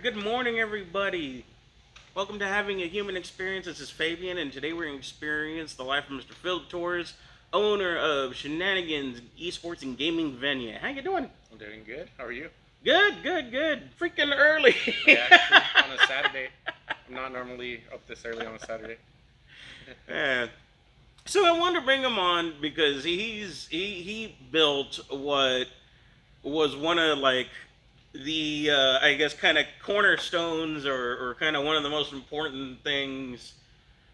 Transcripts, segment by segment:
Good morning, everybody. Welcome to Having a Human Experience. This is Fabian, and today we're going to experience the life of Mr. Phil Torres, owner of Shenanigans Esports and Gaming Venue. How you doing? I'm doing good. How are you? Good. Freaking early. Yeah, actually, on a Saturday. I'm not normally up this early on a Saturday. Yeah. So I wanted to bring him on because he built what was one of like the I guess kind of cornerstones or kind of one of the most important things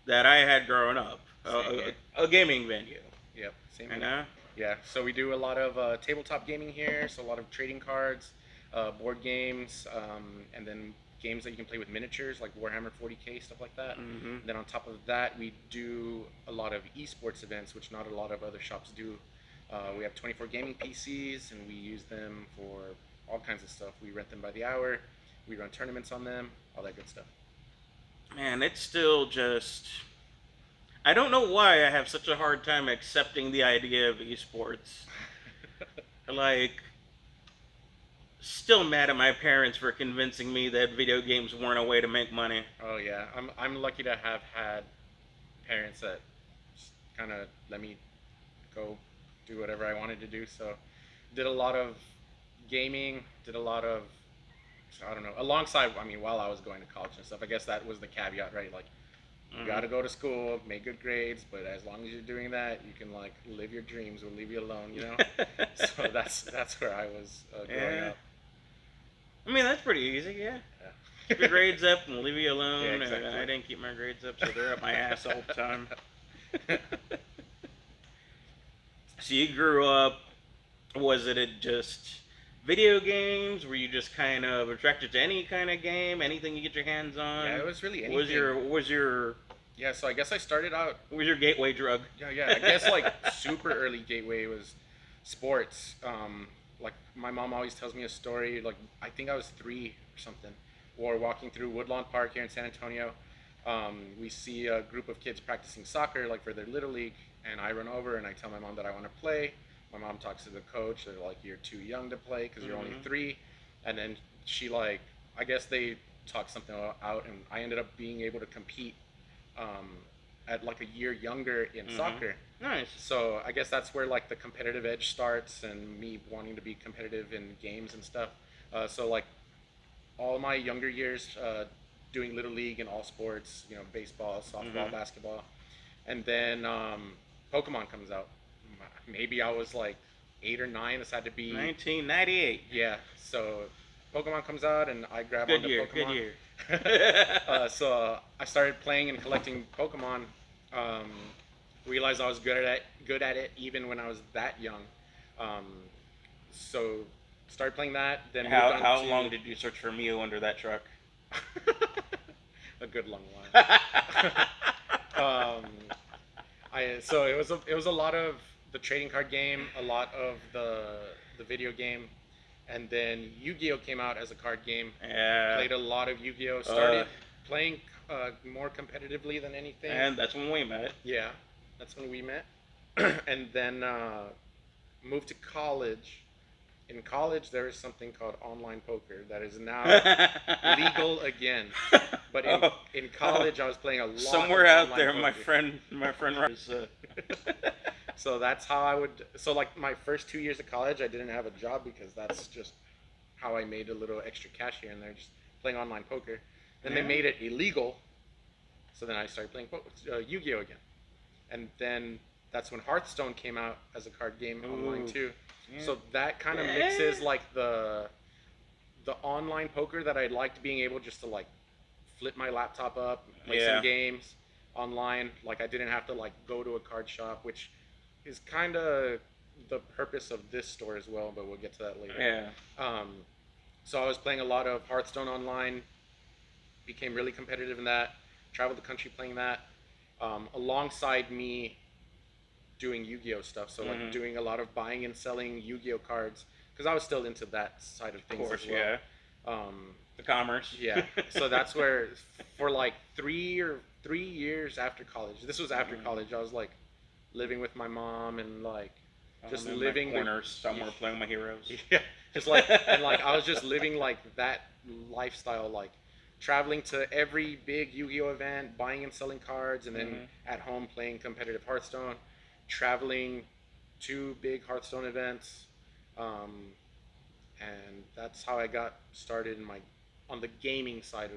that I had growing up. Same here. A gaming venue. Yep, same You here. know? Yeah, so we do a lot of tabletop gaming here, so a lot of trading cards, board games, and then games that you can play with miniatures like Warhammer 40K, stuff like that. Mm-hmm. Then on top of that, we do a lot of esports events, which not a lot of other shops do. We have 24 gaming PCs, and we use them for all kinds of stuff. We rent them by the hour. We run tournaments on them, all that good stuff. Man, it's still just. I don't know why I have such a hard time accepting the idea of esports. Like, still mad at my parents for convincing me that video games weren't a way to make money. Oh yeah, I'm lucky to have had parents that kind of let me go do whatever I wanted to do. So, did a lot of gaming, did a lot of I don't know, alongside. I mean, while I was going to college and stuff. I guess that was the caveat, right? Like, you got to go to school, make good grades, but as long as you're doing that, you can like live your dreams. We'll leave you alone, you know. So that's where I was growing Yeah. up. I mean, that's pretty easy, yeah. Yeah. Keep your grades up and we'll leave you alone. Yeah, exactly. I didn't keep my grades up, so they're up my ass all the time. So you grew up, was it just video games? Were you just kind of attracted to any kind of game, anything you get your hands on? Yeah, it was really anything. Was your Yeah, so I guess I started out. gateway drug? Yeah. I guess like super early gateway was sports. Like my mom always tells me a story. Like I think I was 3 or something. Or walking through Woodlawn Park here in San Antonio. We see a group of kids practicing soccer, like for their little league, and I run over and I tell my mom that I want to play. My mom talks to the coach. They're like, "You're too young to play because you're only 3." And then she like, I guess they talked something out, and I ended up being able to compete at like a year younger in soccer. Nice. So I guess that's where like the competitive edge starts, and me wanting to be competitive in games and stuff. So like all my younger years, doing little league and all sports, you know, baseball, softball, basketball, and then Pokemon comes out. Maybe I was like 8 or 9. This had to be 1998. Yeah. So Pokemon comes out, and I grab Good onto year. Pokemon. Good year. So I started playing and collecting Pokemon. Realized I was good at it even when I was that young. So started playing that. Then How long did you search for Mew under that truck? A good long while. So it was a lot of the trading card game, a lot of the video game, and then Yu-Gi-Oh came out as a card game. Yeah. Played a lot of Yu-Gi-Oh. Started playing more competitively than anything. And that's when we met. Yeah, that's when we met. And then moved to college. In college, there is something called online poker that is now legal again. But in college, I was playing a lot. Somewhere of out online there, poker. my friend was. So that's how I would. So like my first 2 years of college, I didn't have a job because that's just how I made a little extra cash here and there, just playing online poker. Then they made it illegal. So then I started playing Yu-Gi-Oh again, and then that's when Hearthstone came out as a card game online too. Yeah. So that kind of mixes like the online poker that I liked, being able just to like flip my laptop up, play some games online. Like I didn't have to like go to a card shop, which is kind of the purpose of this store as well, but we'll get to that later. Yeah. So I was playing a lot of Hearthstone online, became really competitive in that, traveled the country playing that, alongside me doing Yu-Gi-Oh stuff. So like doing a lot of buying and selling Yu-Gi-Oh cards, because I was still into that side of things as well. Yeah. The commerce. Yeah. So that's where for like 3 years after college, this was after college, I was like living with my mom and like just living corners somewhere playing my heroes. Yeah, just like and like I was just living like that lifestyle, like traveling to every big Yu-Gi-Oh event, buying and selling cards, and then at home playing competitive Hearthstone, traveling to big Hearthstone events, um, and that's how I got started in my on the gaming side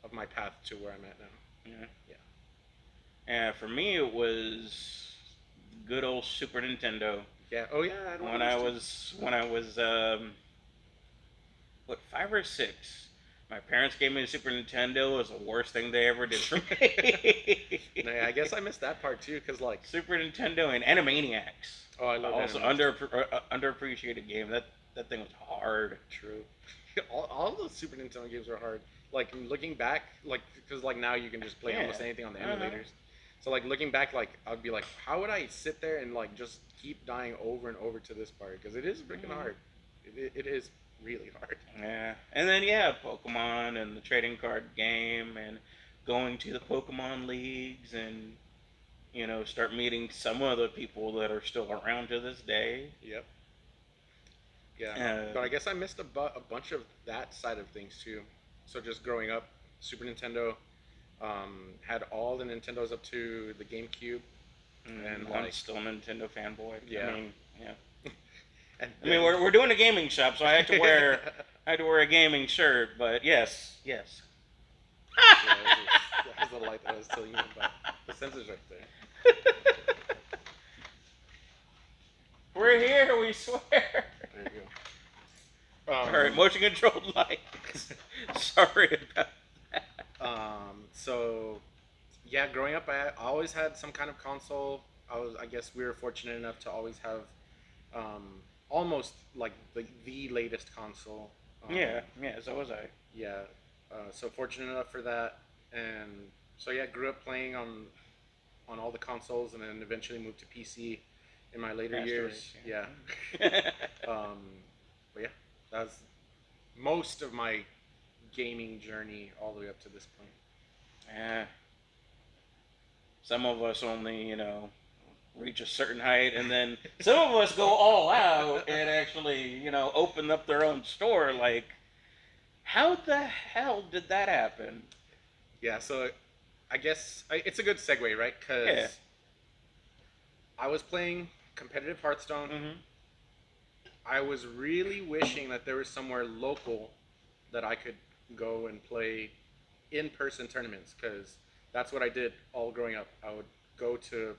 of my path to where I'm at now. Yeah. Yeah. And for me, it was good old Super Nintendo. Yeah. Oh yeah. I had one of When those I too. was what, 5 or 6. My parents gave me a Super Nintendo. It was the worst thing they ever did for me. No, yeah, I guess I missed that part too, cause like, Super Nintendo and Animaniacs. oh, I love Also Animaniacs. underappreciated game. That thing was hard. True. All the Super Nintendo games are hard. Like looking back, like because like now you can just play Yeah. almost anything on the Uh-huh. emulators. So like looking back, like I'd be like, how would I sit there and like just keep dying over and over to this part? Because it is freaking hard. It is really hard. Yeah, and then yeah, Pokemon and the trading card game, and going to the Pokemon leagues, and start meeting some of the people that are still around to this day. Yep. Yeah. But I Uh, guess I missed a bunch of that side of things too. So just growing up, Super Nintendo, had all the Nintendos up to the GameCube, and I'm like still a Nintendo fanboy. Yeah. I mean, yeah. and I mean, we're doing a gaming shop, so I had to wear a gaming shirt. But yes, yes. Yeah, that was the light that I was telling you about. The sensor's right there. We're here, we swear. There you go. All right, motion controlled lights. Sorry about that. So yeah, growing up, I always had some kind of console. I guess we were fortunate enough to always have, almost like the latest console. Yeah, so was I. Yeah. So fortunate enough for that, and so yeah, grew up playing on all the consoles, and then eventually moved to PC in my later Master years. race, Yeah. yeah. But yeah, that was most of my gaming journey all the way up to this point. Yeah. Some of us only, reach a certain height, and then some of us go all out and actually, open up their own store. Like, how the hell did that happen? Yeah, so I guess it's a good segue, right? Because Yeah. I was playing competitive Hearthstone. Mm-hmm. I was really wishing that there was somewhere local that I could go and play in-person tournaments, because that's what I did all growing up. I would go to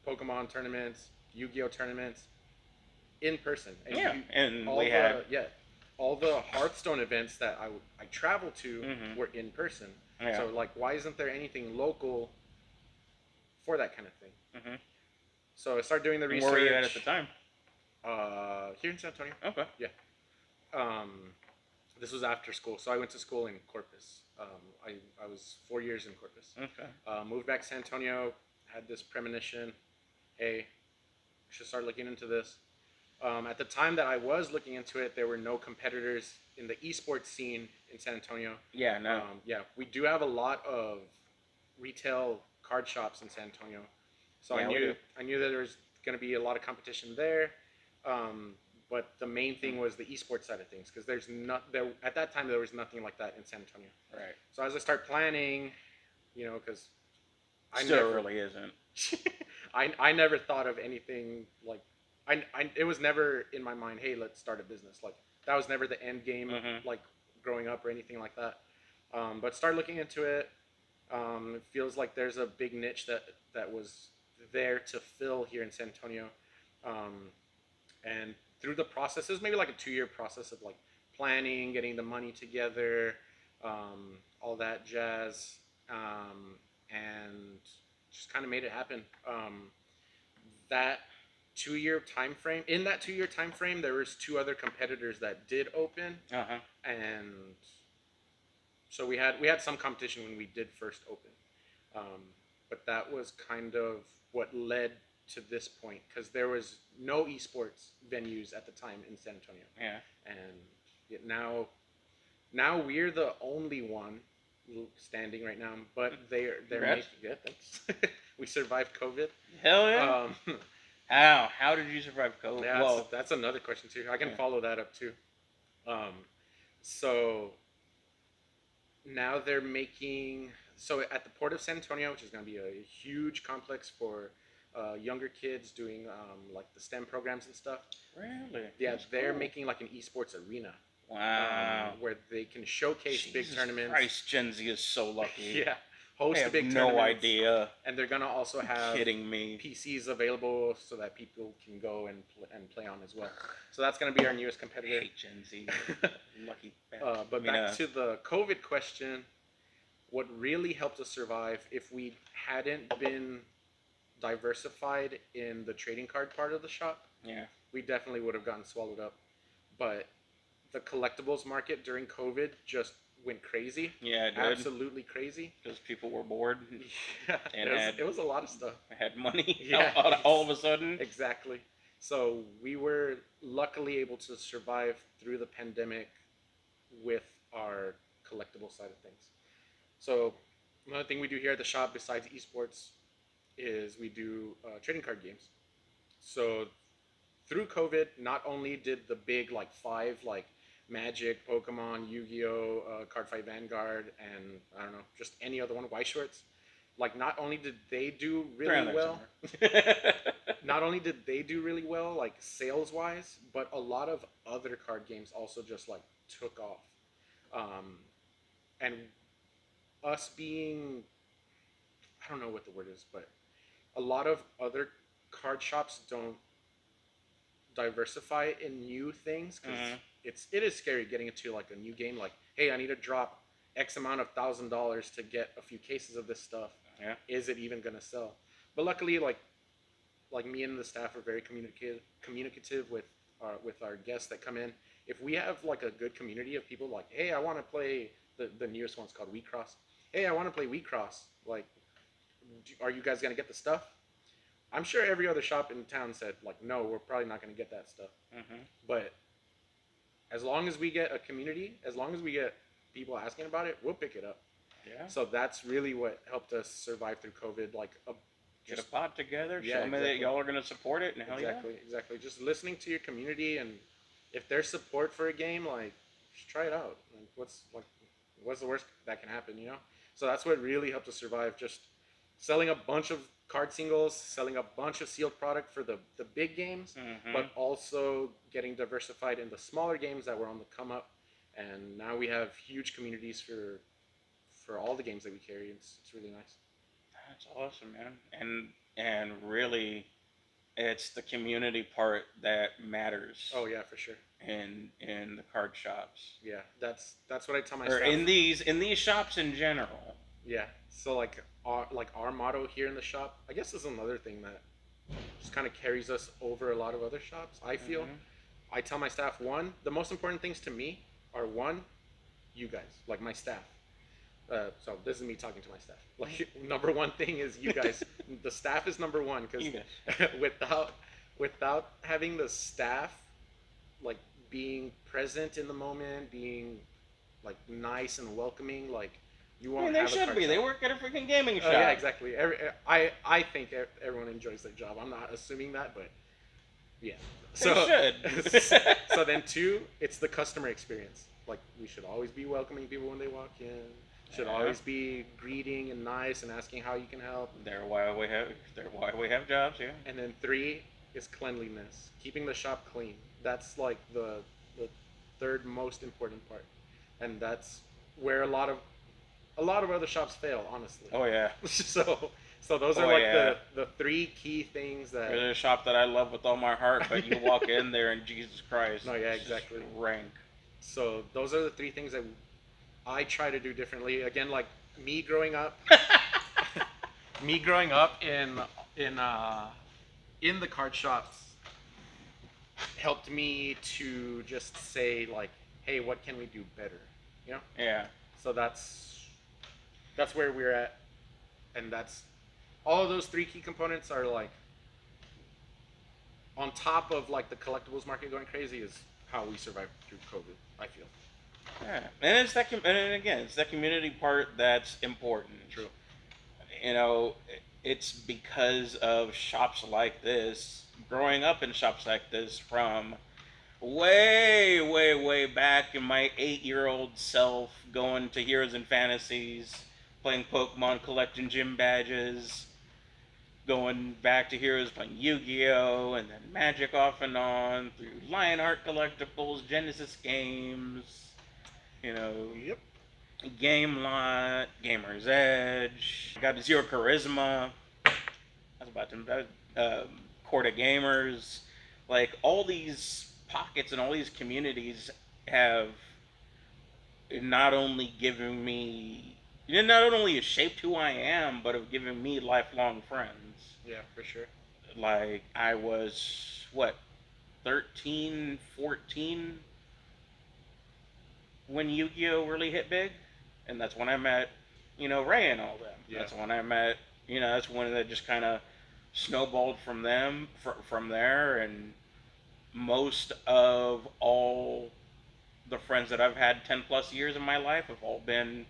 Pokemon tournaments, Yu-Gi-Oh tournaments, in person. And Yeah, and all we the had. yeah, all the Hearthstone events that I traveled to Mhm. were in person. Yeah. So like, why isn't there anything local for that kind of thing? Mm-hmm. So I started doing the research. Where were you at the time? Here in San Antonio. Okay. Yeah. Um, this was after school, so I went to school in Corpus. I was 4 years in Corpus. Okay. Moved back to San Antonio. Had this premonition, hey, should start looking into this. At the time that I was looking into it, there were no competitors in the esports scene in San Antonio. Yeah. No. Yeah, we do have a lot of retail card shops in San Antonio, so Yeah, we do. I knew that there was going to be a lot of competition there. But the main thing was the esports side of things, because there's not there at that time there was nothing like that in San Antonio. Right. So as I start planning, because Still really isn't. I never thought of anything like it was never in my mind, hey, let's start a business. Like that was never the end game, Mhm. like growing up or anything like that. But start looking into it. It feels like there's a big niche that was there to fill here in San Antonio. And through the process, it was maybe like a 2-year process of like planning, getting the money together, all that jazz, and just kind of made it happen. That 2-year time frame. In that 2-year time frame, there was 2 other competitors that did open, Uh-huh. and so we had some competition when we did first open. But that was kind of what led to this point, because there was no esports venues at the time in San Antonio, Yeah. and yet now we're the only one standing right now. But they're Congrats. making it. We survived COVID. Hell yeah. Um, How did you survive COVID? yeah, Well, that's another question too. I can Yeah. follow that up too. So now they're making, so at the Port of San Antonio, which is going to be a huge complex for younger kids doing like the STEM programs and stuff. Really? Yeah, That's they're cool. making like an esports arena Wow. where they can showcase big Jesus tournaments. Christ, Gen Z is so lucky. Yeah, I host have big no tournaments, idea. and they're gonna also You're have kidding me. PCs available so that people can go and play on as well. So that's gonna be our newest I competitor. hate Gen Z. Lucky. But back to the COVID question, what really helped us survive if we hadn't been diversified in the trading card part of the shop, yeah. we definitely would have gotten swallowed up. But the collectibles market during COVID just went crazy. Yeah, it did. Absolutely crazy. Because people were bored Yeah, and it was a lot of stuff. had money Yeah, all of a sudden. exactly. So we were luckily able to survive through the pandemic with our collectible side of things. So another thing we do here at the shop besides esports is we do trading card games. So through COVID, not only did the big like five like Magic, Pokemon, Yu-Gi-Oh, Card Fight Vanguard, and I don't know, just any other one, White Shorts. Like not only did they do really well, not only did they do really well like sales wise, but a lot of other card games also just like took off. And us being, I don't know what the word is, but a lot of other card shops don't diversify in new things because it is scary getting into like a new game. Like, hey, I need to drop X amount of $1,000 to get a few cases of this stuff. Yeah. Is it even gonna sell? But luckily, like me and the staff are very communicative with our guests that come in. If we have like a good community of people, like, hey, I want to play the newest one's called WeCross. Hey, I want to play WeCross. Like, are you guys gonna get the stuff? I'm sure every other shop in town said like, no, we're probably not gonna get that stuff. But as long as we get a community, as long as we get people asking about it, we'll pick it up. Yeah. So that's really what helped us survive through COVID. Like, Get a pot together. Yeah, Show me that exactly. y'all are gonna support it, and hell exactly. Just listening to your community, and if there's support for a game, like, just try it out. Like, what's the worst that can happen, you know? So that's what really helped us survive. Just selling a bunch of card singles, selling a bunch of sealed product for the big games, but also getting diversified in the smaller games that were on the come up. And now we have huge communities for all the games that we carry. It's really nice. That's awesome, man. And really, it's the community part that matters. Oh yeah, for sure. In the card shops. Yeah, that's what I tell my Or staff. in these shops in general. Yeah. So like our motto here in the shop, I guess is another thing that just kind of carries us over a lot of other shops. I feel. I tell my staff, one, the most important things to me are one, you guys, like my staff. So this is me talking to my staff. Like, number one thing is you guys. The staff is number one because without having the staff like being present in the moment, being like nice and welcoming, like you won't. They have should be. Shop. They work at a freaking gaming shop. Yeah, exactly. I think everyone enjoys their job. I'm not assuming that, but yeah. They should. So then two, it's the customer experience. Like, we should always be welcoming people when they walk in. Should always be greeting and nice and asking how you can help. They're why we have jobs, yeah. And then three is cleanliness, keeping the shop clean. That's like the third most important part, and that's where a lot of other shops fail, honestly. Oh yeah. So those are like the three key things that. There's a shop that I love with all my heart, but you walk in there and Jesus Christ. No, yeah, exactly. Rank. So those are the three things that I try to do differently. Again, like me growing up, in the card shops helped me to just say like, hey, what can we do better? You know? Yeah. So that's where we're at, and that's all of those three key components are like on top of like the collectibles market going crazy is how we survived through COVID, I feel. Yeah, and it's that, and again, it's that community part that's important. True. You know, it's because of shops like this, growing up in shops like this from way back in my 8-year-old self, going to Heroes and Fantasies, playing Pokemon, collecting gym badges, going back to Heroes, playing Yu-Gi-Oh, and then Magic off and on through Lionheart collectibles, Genesis games, you know, Yep. Game Lot, Gamer's Edge. Got Zero Charisma. I was about to Court of Gamers. Like all these pockets and all these communities have not only given me, not only has shaped who I am, but have given me lifelong friends. Yeah, for sure. Like I was what 13, 14 when Yu-Gi-Oh really hit big, and that's when I met, Ray and all them. Yeah. That's when I met, that's when it just kind of snowballed from from there, and most of all the friends that I've had 10 plus years in my life have all been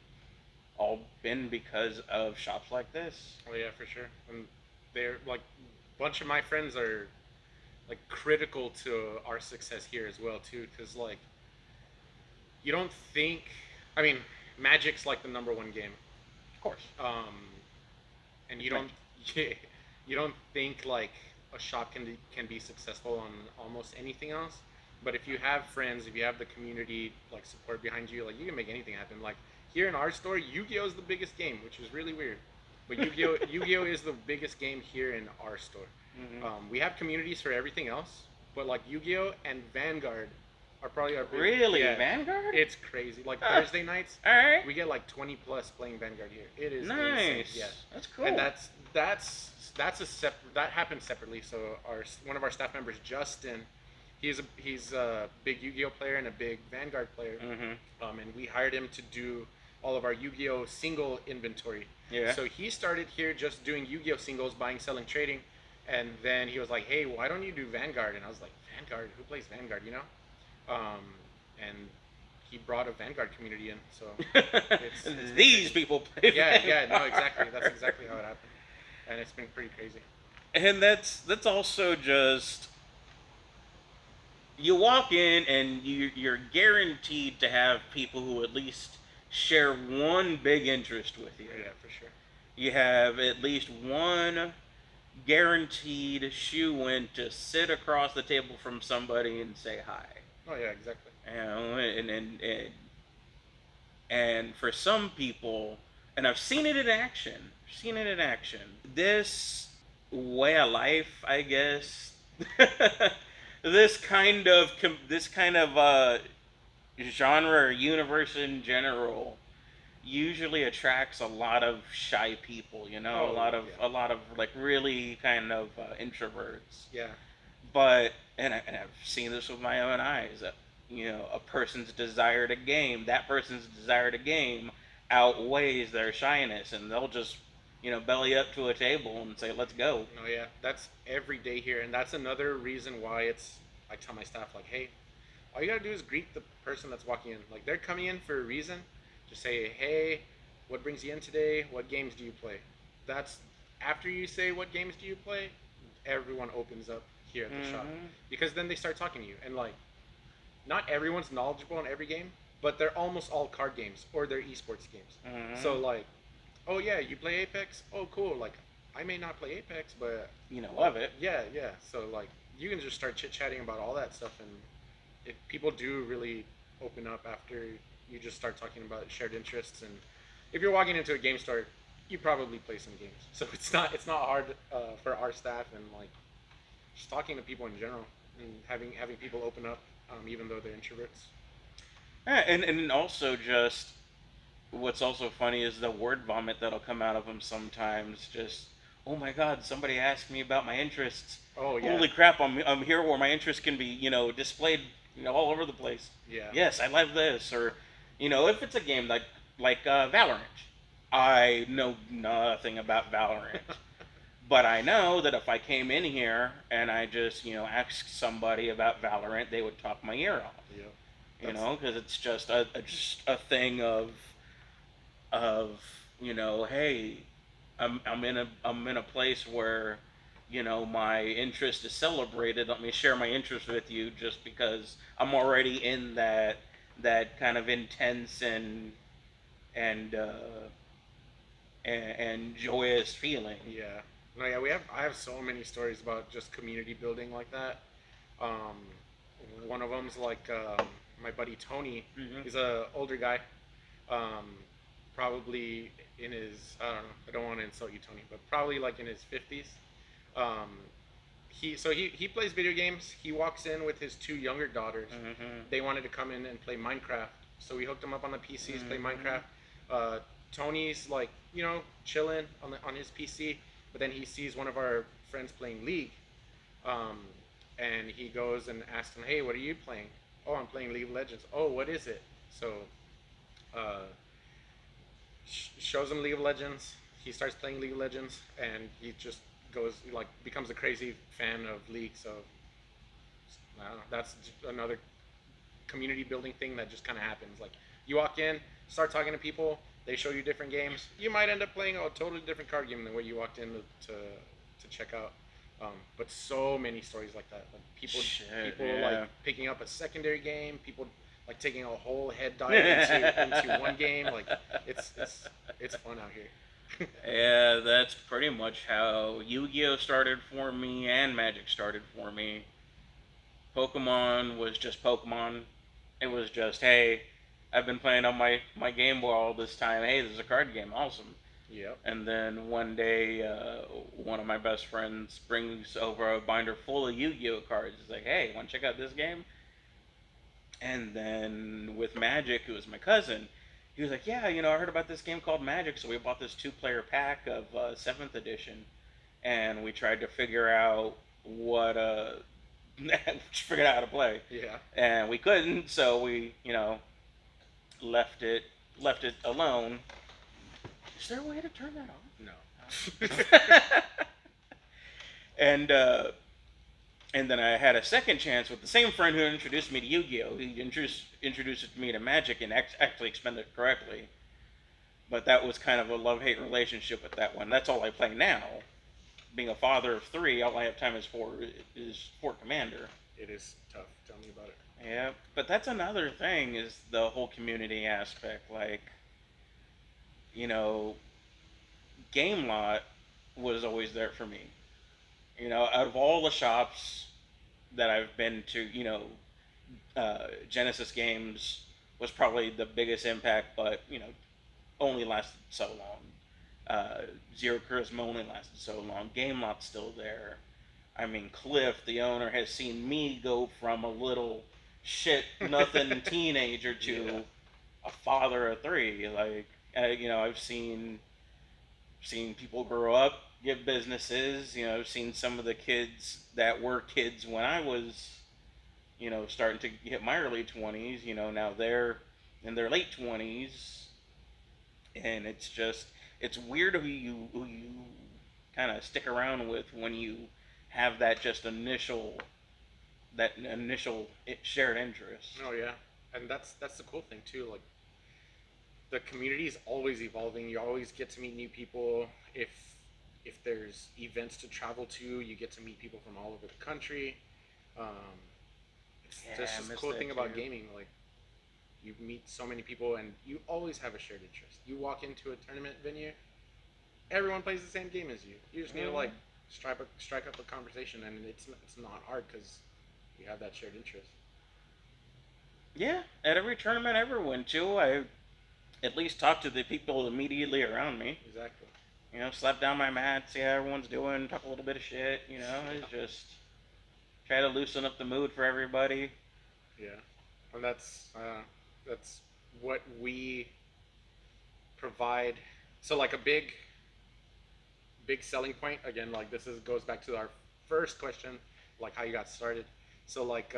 because of shops like this. Oh yeah, for sure. And they're like, a bunch of my friends are like critical to our success here as well too, because like you don't think, I mean, Magic's like the number one game, Of course. and you don't you don't think like a shop can be successful on almost anything else. But if you have friends, if you have the community like support behind you, like you can make anything happen. Like here in our store, Yu-Gi-Oh is the biggest game, which is really weird. But Yu-Gi-Oh is the biggest game here in our store. We have communities for everything else, but like Yu-Gi-Oh and Vanguard are probably our biggest. Really, Yeah, Vanguard? it's crazy. Like Thursday nights, All right. we get like 20 plus playing Vanguard here. It is Nice. insane. Yeah, That's cool. and that's a that happens separately. So one of our staff members, Justin, he's a big Yu-Gi-Oh player and a big Vanguard player. And we hired him to do all of our Yu-Gi-Oh single inventory. Yeah. So he started here just doing Yu-Gi-Oh singles, buying, selling, trading, and then he was like, "Hey, why don't you do Vanguard?" And I was like, "Vanguard? Who plays Vanguard? You know?" And he brought a Vanguard community in. So it's These people play. yeah, Vanguard. no, exactly. That's exactly how it happened, and it's been pretty crazy. And that's also just you walk in and you're guaranteed to have people who at least share one big interest with you. Yeah, for sure. You have at least one guaranteed shoe-in to sit across the table from somebody and say hi. Oh yeah, exactly. And for some people, and I've seen it in action. This way of life, I guess. this kind of genre or universe in general usually attracts a lot of shy people. Oh, a lot of like really kind of introverts. Yeah. But and I've seen this with my own eyes. A person's desire to game, that person's desire to game outweighs their shyness, and they'll just belly up to a table and say, "Let's go." Oh yeah, that's every day here, and that's another reason why it's. I tell my staff like, hey, all you gotta do is greet the person that's walking in. Like they're coming in for a reason. Just say, hey, what brings you in today? What games do you play? That's after you say what games do you play, everyone opens up here at the shop because then they start talking to you, and like, not everyone's knowledgeable in every game, but they're almost all card games or they're esports games. So like, oh yeah, you play Apex? Oh cool. Like I may not play Apex, but love it. Yeah, yeah. So like you can just start chit chatting about all that stuff, and if people do really open up after you just start talking about shared interests, and if you're walking into a game store, you probably play some games. So it's not hard for our staff, and like just talking to people in general and having people open up, even though they're introverts. Yeah, and also just what's also funny is the word vomit that'll come out of them sometimes. Just, oh my God, somebody asked me about my interests. Oh yeah. Holy crap! I'm here where my interests can be displayed all over the place. Yeah. Yes, I love this, or if it's a game like Valorant, I know nothing about Valorant. But I know that if I came in here and I just, asked somebody about Valorant, they would talk my ear off. Yeah. Because it's just a thing of, hey, I'm in a place where my interest is celebrated. Let me share my interest with you, just because I'm already in that kind of intense and and joyous feeling. Yeah. No, yeah, I have so many stories about just community building like that. Um, One of them's like my buddy Tony. Hmm. He's a older guy, um, probably in his, I don't know, I don't want to insult you, Tony, but probably like in his 50s. Um, he plays video games. He walks in with his two younger daughters. Hmm. They wanted to come in and play Minecraft, so we hooked them up on the PCs, play Hmm. Minecraft. Uh, Tony's like, chilling on his PC, but then he sees one of our friends playing League, um, and he goes and asks him, "Hey, what are you playing?" "Oh, I'm playing League of Legends." "Oh, what is it?" So, uh, shows him League of Legends. He starts playing League of Legends, and he just goes like becomes a crazy fan of League. So, I don't know, that's another community building thing that just kind of happens. Like you walk in, start talking to people, they show you different games. You might end up playing a totally different card game than what you walked in to check out. But so many stories like that. Like Shit, people like yeah. picking up a secondary game. People like taking a whole head dive into one game. Like it's fun out here. Yeah, that's pretty much how Yu-Gi-Oh started for me and Magic started for me. Pokemon was just Pokemon. It was just, hey, I've been playing on my Game Boy all this time. Hey, there's a card game, awesome. Yep. And then one day, one of my best friends brings over a binder full of Yu-Gi-Oh cards. He's like, hey, want to check out this game? And then with Magic, it was my cousin. He was like, yeah, I heard about this game called Magic, so we bought this two-player pack of 7th edition, and we tried to figure out what figured out how to play, Yeah. and we couldn't, so we left it left it alone. Is there a way to turn that No. off? and and then I had a second chance with the same friend who introduced me to Yu-Gi-Oh. He introduced me to Magic and actually explained it correctly. But that was kind of a love-hate relationship with that one. That's all I play now. Being a father of three, all I have time is for Commander. It is tough. Tell me about it. Yeah, but that's another thing is the whole community aspect. Like, you know, Game Lot was always there for me. Out of all the shops that I've been to, Genesis Games was probably the biggest impact, but only lasted so long. Zero Charisma only lasted so long. Game Lot's still there. I mean, Cliff, the owner, has seen me go from a little shit nothing teenager Yeah. to a father of three. Like, I've seen people grow up, get businesses. I've seen some of the kids that were kids when I was, starting to hit my early 20s. Now they're in their late 20s, and it's weird who you kind of stick around with when you have that initial shared interest. Oh yeah, and that's the cool thing too. Like the community is always evolving. You always get to meet new people. If there's events to travel to, you get to meet people from all over the country. Um, it's Yeah, that's I just the miss cool that thing about too. gaming. Like you meet so many people, and you always have a shared interest. You walk into a tournament venue, everyone plays the same game as you. You just need to like Mm. strike up a conversation, and it's not hard because you have that shared interest. Yeah, at every tournament I ever went to, I at least talked to the people immediately around me. Exactly. Slap down my mat, see how everyone's doing, talk a little bit of shit. It's just try to loosen up the mood for everybody. Yeah, and that's what we provide. So like a big selling point again. Like this is goes back to our first question, like how you got started. So like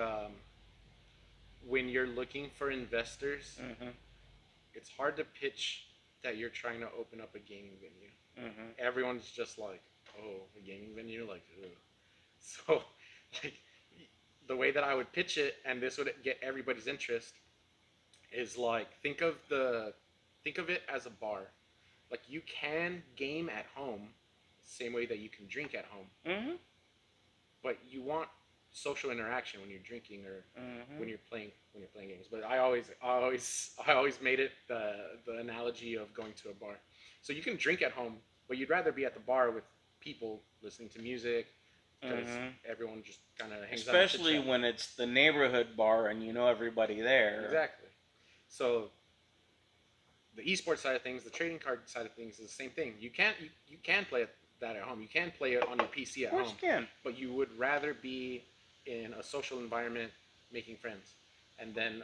when you're looking for investors, Hmm. it's hard to pitch that you're trying to open up a gaming venue. Hmm. Everyone's just like, oh, a gaming venue, like, ugh. So like the way that I would pitch it, and this would get everybody's interest, is like think of it as a bar. Like you can game at home. same way that you can drink at home. Mm-hmm. But you want social interaction when you're drinking or Mm-hmm. when you're playing games. But I always made it the analogy of going to a bar. So you can drink at home, but you'd rather be at the bar with people listening to music because Mm-hmm. everyone just kind of hangs out and chit Especially chat. when it's the neighborhood bar and you know everybody there. Exactly. So the esports side of things, the trading card side of things is the same thing. You can play that at home. You can play it on your PC Of at course home, you can. but you would rather be in a social environment making friends, and then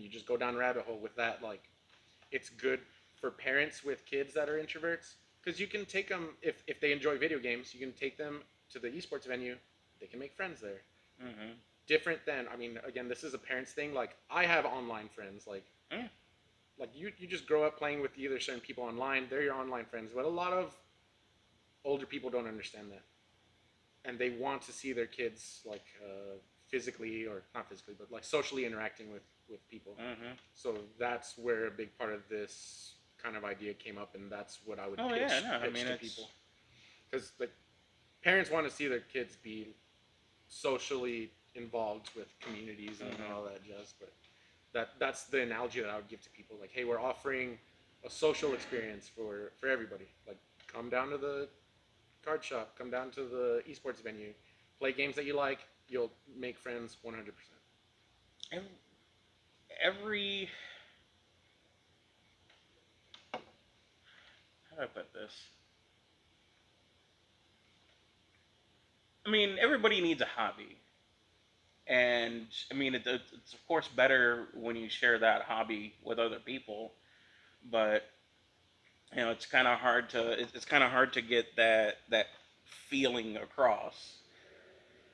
you just go down a rabbit hole with that. Like it's good for parents with kids that are introverts because you can take them if they enjoy video games. You can take them to the esports venue. They can make friends there. Mm-hmm. Different than I mean, again, this is a parents thing. Like I have online friends. Yeah. Like you just grow up playing with either certain people online. They're your online friends, but a lot of older people don't understand that, and they want to see their kids like physically or not physically, but like socially interacting with people. Mm-hmm. So that's where a big part of this kind of idea came up, and that's what I would Oh pitch yeah, no, I pitch mean to it's people because like parents want to see their kids be socially involved with communities and mm-hmm. all that jazz, but that's the analogy that I would give to people. Like, hey, we're offering a social experience for everybody. Like, come down to the card shop, come down to the esports venue, play games that you like. You'll make friends 100%. every, every how do I put this? I mean, everybody needs a hobby, and I mean it's of course better when you share that hobby with other people, but it's kind of hard to it's kind of hard to get that feeling across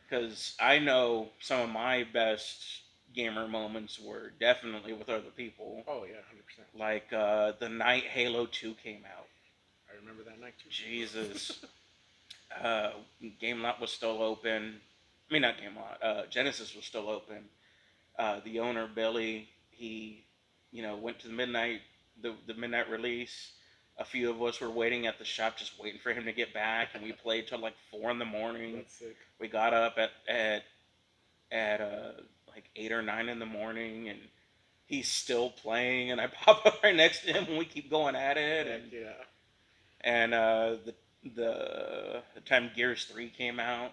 because I know some of my best gamer moments were definitely with other people. Oh yeah, 100%. Like the night Halo 2 came out. I remember that night Jesus. too. Uh, Game Lot was still open. I mean, not Game Lot. Genesis was still open. The owner Billy, he, went to the midnight release. A few of us were waiting at the shop, just waiting for him to get back, and we played till like 4 in the morning. That's sick. We got up at like 8 or 9 in the morning, and he's still playing. And I pop up right next to him, and we keep going at it. Heck And yeah. and the time Gears 3 came out,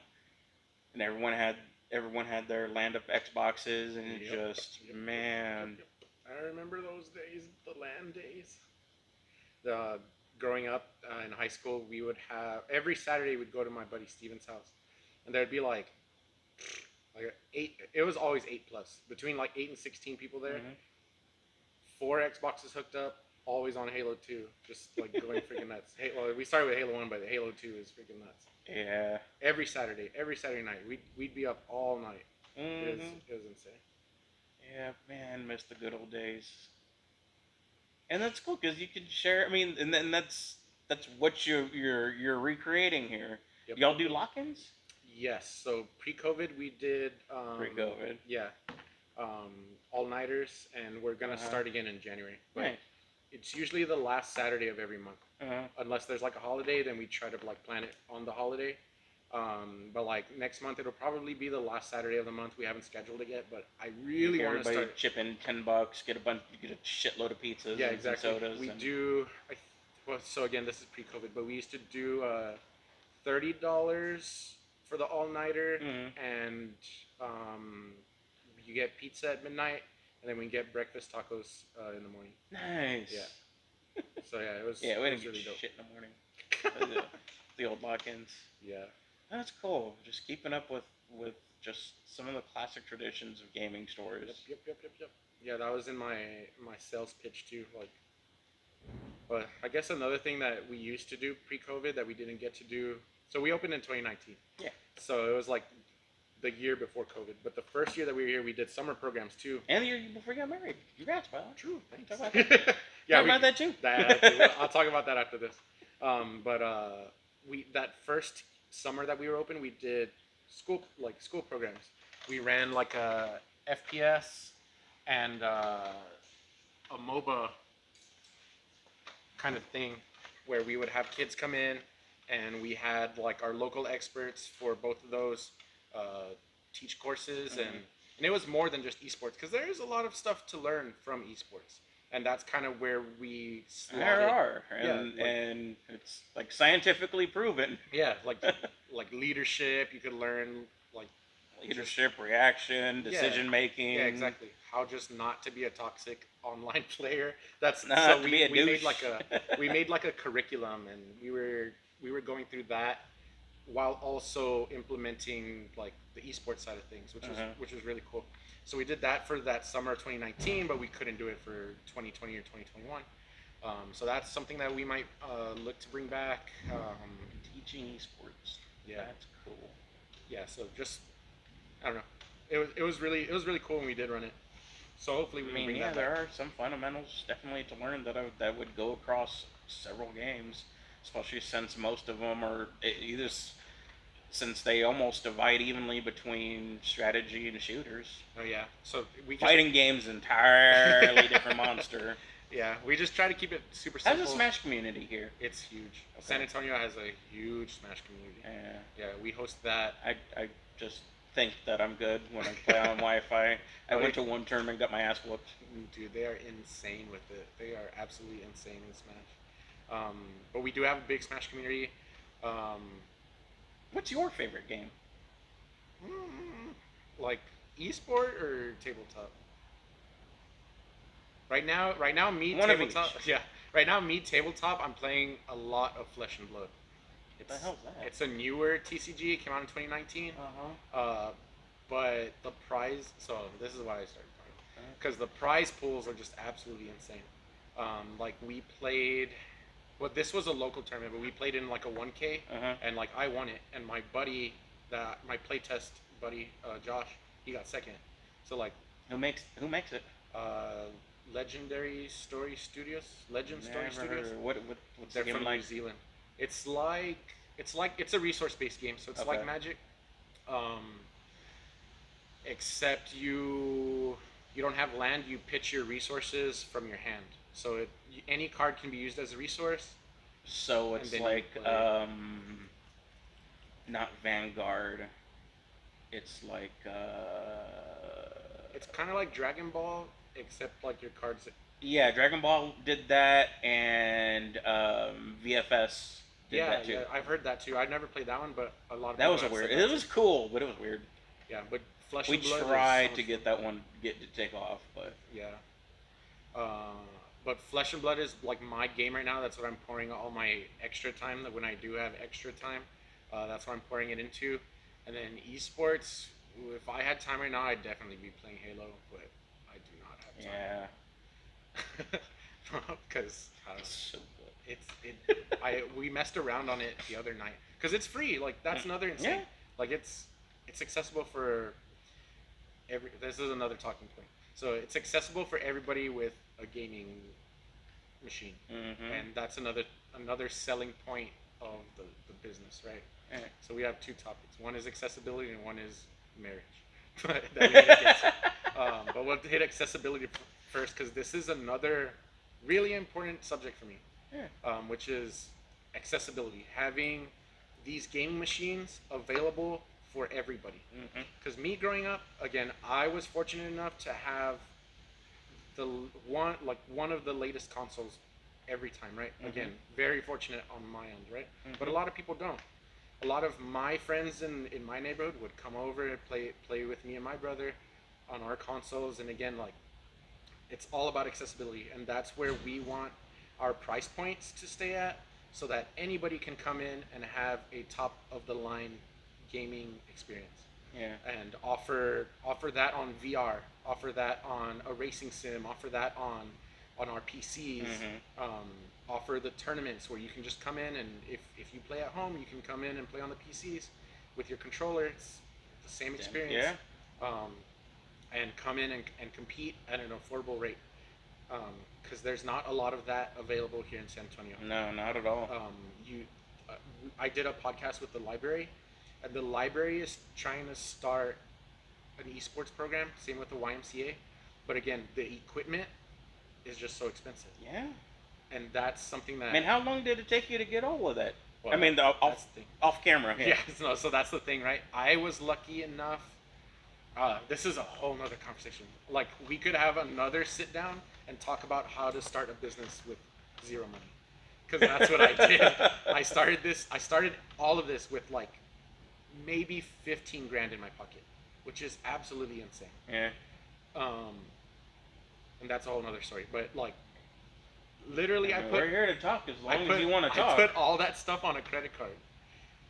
and everyone had their land of Xboxes, and it Yep. just Yep. man. Yep. I remember those days, the LAN days. The growing up in high school, we would have every Saturday we'd go to my buddy Steven's house, and there'd be like eight. It was always 8 plus between like 8 and 16 people there. Mhm. 4 Xboxes hooked up, always on Halo 2, just like going freaking nuts. Well, we started with Halo 1, but Halo 2 is freaking nuts. Yeah. Every Saturday night, we'd be up all night. Mhm. It was insane. Yeah, man, miss the good old days. And that's cool because you can share. I mean, and then that's what you're recreating here. Yep. Y'all do lock-ins Yes. So pre-COVID, we did. pre-COVID. Yeah. All nighters, and we're gonna Uh-huh. start again in January. But Nice. it's usually the last Saturday of every month, Uh-huh. unless there's like a holiday. Then we try to like plan it on the holiday. But like next month, it'll probably be the last Saturday of the month. We haven't scheduled it yet, but I really want to Everybody start. chip in $10, get a shitload of pizzas Yeah, and exactly. sodas. We and, do. Well, so again, this is pre-COVID, but we used to do $30 for the all-nighter, Mhm. and you get pizza at midnight, and then we get breakfast tacos in the morning. Nice. Yeah. So yeah, it was. Yeah, we it didn't was get really dope. shit in the morning. The old lock-ins. Yeah. That's cool. Just keeping up with just some of the classic traditions of gaming stores. Yep. Yeah, that was in my sales pitch too. Like, but I guess another thing that we used to do pre-COVID that we didn't get to do. So we opened in 2019. Yeah. So it was like the year before COVID. But the first year that we were here, we did summer programs too. And the year before you got married. Congrats, pal. True. Talk Thanks. about that. Yeah, Talk about that too. I'll talk about that after this. But we that first summer that we were open, we did school programs. We ran like a FPS and a MOBA kind of thing, where we would have kids come in and we had like our local experts for both of those uh, teach courses, and it was more than just esports because there is a lot of stuff to learn from esports, and that's kind of where we There slotted. are, Yeah, like, and it's like scientifically proven. yeah, like leadership. You could learn like just Leadership, reaction, yeah, decision making. yeah, exactly. How just not to be a toxic online player. That's Not so to be a we made douche. like a curriculum, and we were going through that while also implementing like the esports side of things, which was really cool. So we did that for that summer of 2019, but we couldn't do it for 2020 or 2021. So that's something that we might look to bring back. Teaching esports. Yeah, That's cool. yeah. So just I don't know. It was really cool when we did run it. So hopefully we I can mean, bring yeah, that there back. are some fundamentals definitely to learn that would go across several games, especially since most of them are either since they almost divide evenly between strategy and shooters. Oh yeah. So we just Fighting games entirely different monster. yeah, we just try to keep it super How's simple. the Smash community here? It's huge. Okay. San Antonio has a huge Smash community. Yeah, Yeah, we host that. I just think that I'm good when I play on Wi-Fi. I went to one tournament, got my ass whooped. Dude, they are insane with it. They are absolutely insane in Smash. But we do have a big Smash community. Um, What's your favorite game? like esport or tabletop. Right now, me One of tabletop. each. Yeah, right now, me tabletop. I'm playing a lot of Flesh and Blood. What the hell's that? It's a newer TCG. It came out in 2019. Uh-huh. But the prize. So this is why I started playing because the prize pools are just absolutely insane. Like we played. Well, this was a local tournament, but we played in like a 1K, Uh-huh. and like I won it, and my buddy, my playtest buddy, Josh, he got second. So like, Who makes it? uh, Legendary Story Studios, Legend Story Never Studios. heard. What's They're the game from like? New Zealand. It's a resource-based game, so it's Okay. like Magic, um, except you don't have land. You pitch your resources from your hand, so any card can be used as a resource. So And it's then you like play. not Vanguard. It's like It's kind of like Dragon Ball, except like your cards. yeah, Dragon Ball did that, and VFS did Yeah, that too. yeah, I've heard that too. I've never played that one, but a lot of That people was a have weird. said It that was too. cool, but it was weird. Yeah, but Flesh We and Blood is tried so to much get fun. that one to take off, but Yeah. Uh, but Flesh and Blood is like my game right now. That's what I'm pouring all my extra time. That when I do have extra time, that's what I'm pouring it into. And then esports, if I had time right now, I'd definitely be playing Halo, but I do not yeah, have time. Because I don't know. it's so good. We messed around on it the other night because it's free. Like that's another insane. Yeah. Like it's accessible for every. This is another talking point. So it's accessible for everybody with a gaming machine, Mm-hmm. and that's another selling point of the business, right? Yeah. So we have two topics. One is accessibility, and one is marriage. But that we need to get to. But we'll hit accessibility first because this is another really important subject for me, Yeah. which is accessibility. Having these gaming machines available for everybody. Mm-hmm. Because me growing up, again, I was fortunate enough to have the one of the latest consoles every time, right? Mhm. Again, very fortunate on my end, right? Mhm. But a lot of people don't. A lot of my friends in my neighborhood would come over and play with me and my brother on our consoles, and again, like it's all about accessibility, and that's where we want our price points to stay at, so that anybody can come in and have a top of the line gaming experience, Yeah. and offer that on VR, offer that on a racing sim, offer that on our PCs, Mhm. offer the tournaments where you can just come in, and if you play at home, you can come in and play on the PCs with your controller. It's the same experience. Yeah. And come in and compete at an affordable rate, because there's not a lot of that available here in San Antonio. No, not at all. You, uh, I did a podcast with the library, and the library is trying to start an esports program. Same with the YMCA, but again, the equipment is just so expensive, Yeah. and that's something that Man, how long did it take you to get all of that? Well, I mean, the that's the thing. off camera. Yeah, no, so that's the thing, right? I was lucky enough. This is a whole nother conversation. Like, we could have another sit down and talk about how to start a business with zero money. Because that's what I did. I started all of this with like maybe 15 grand in my pocket, which is absolutely insane. Yeah. Um, and that's a whole nother story. But like, literally, We're here to talk as long as you want to I talk. put all that stuff on a credit card.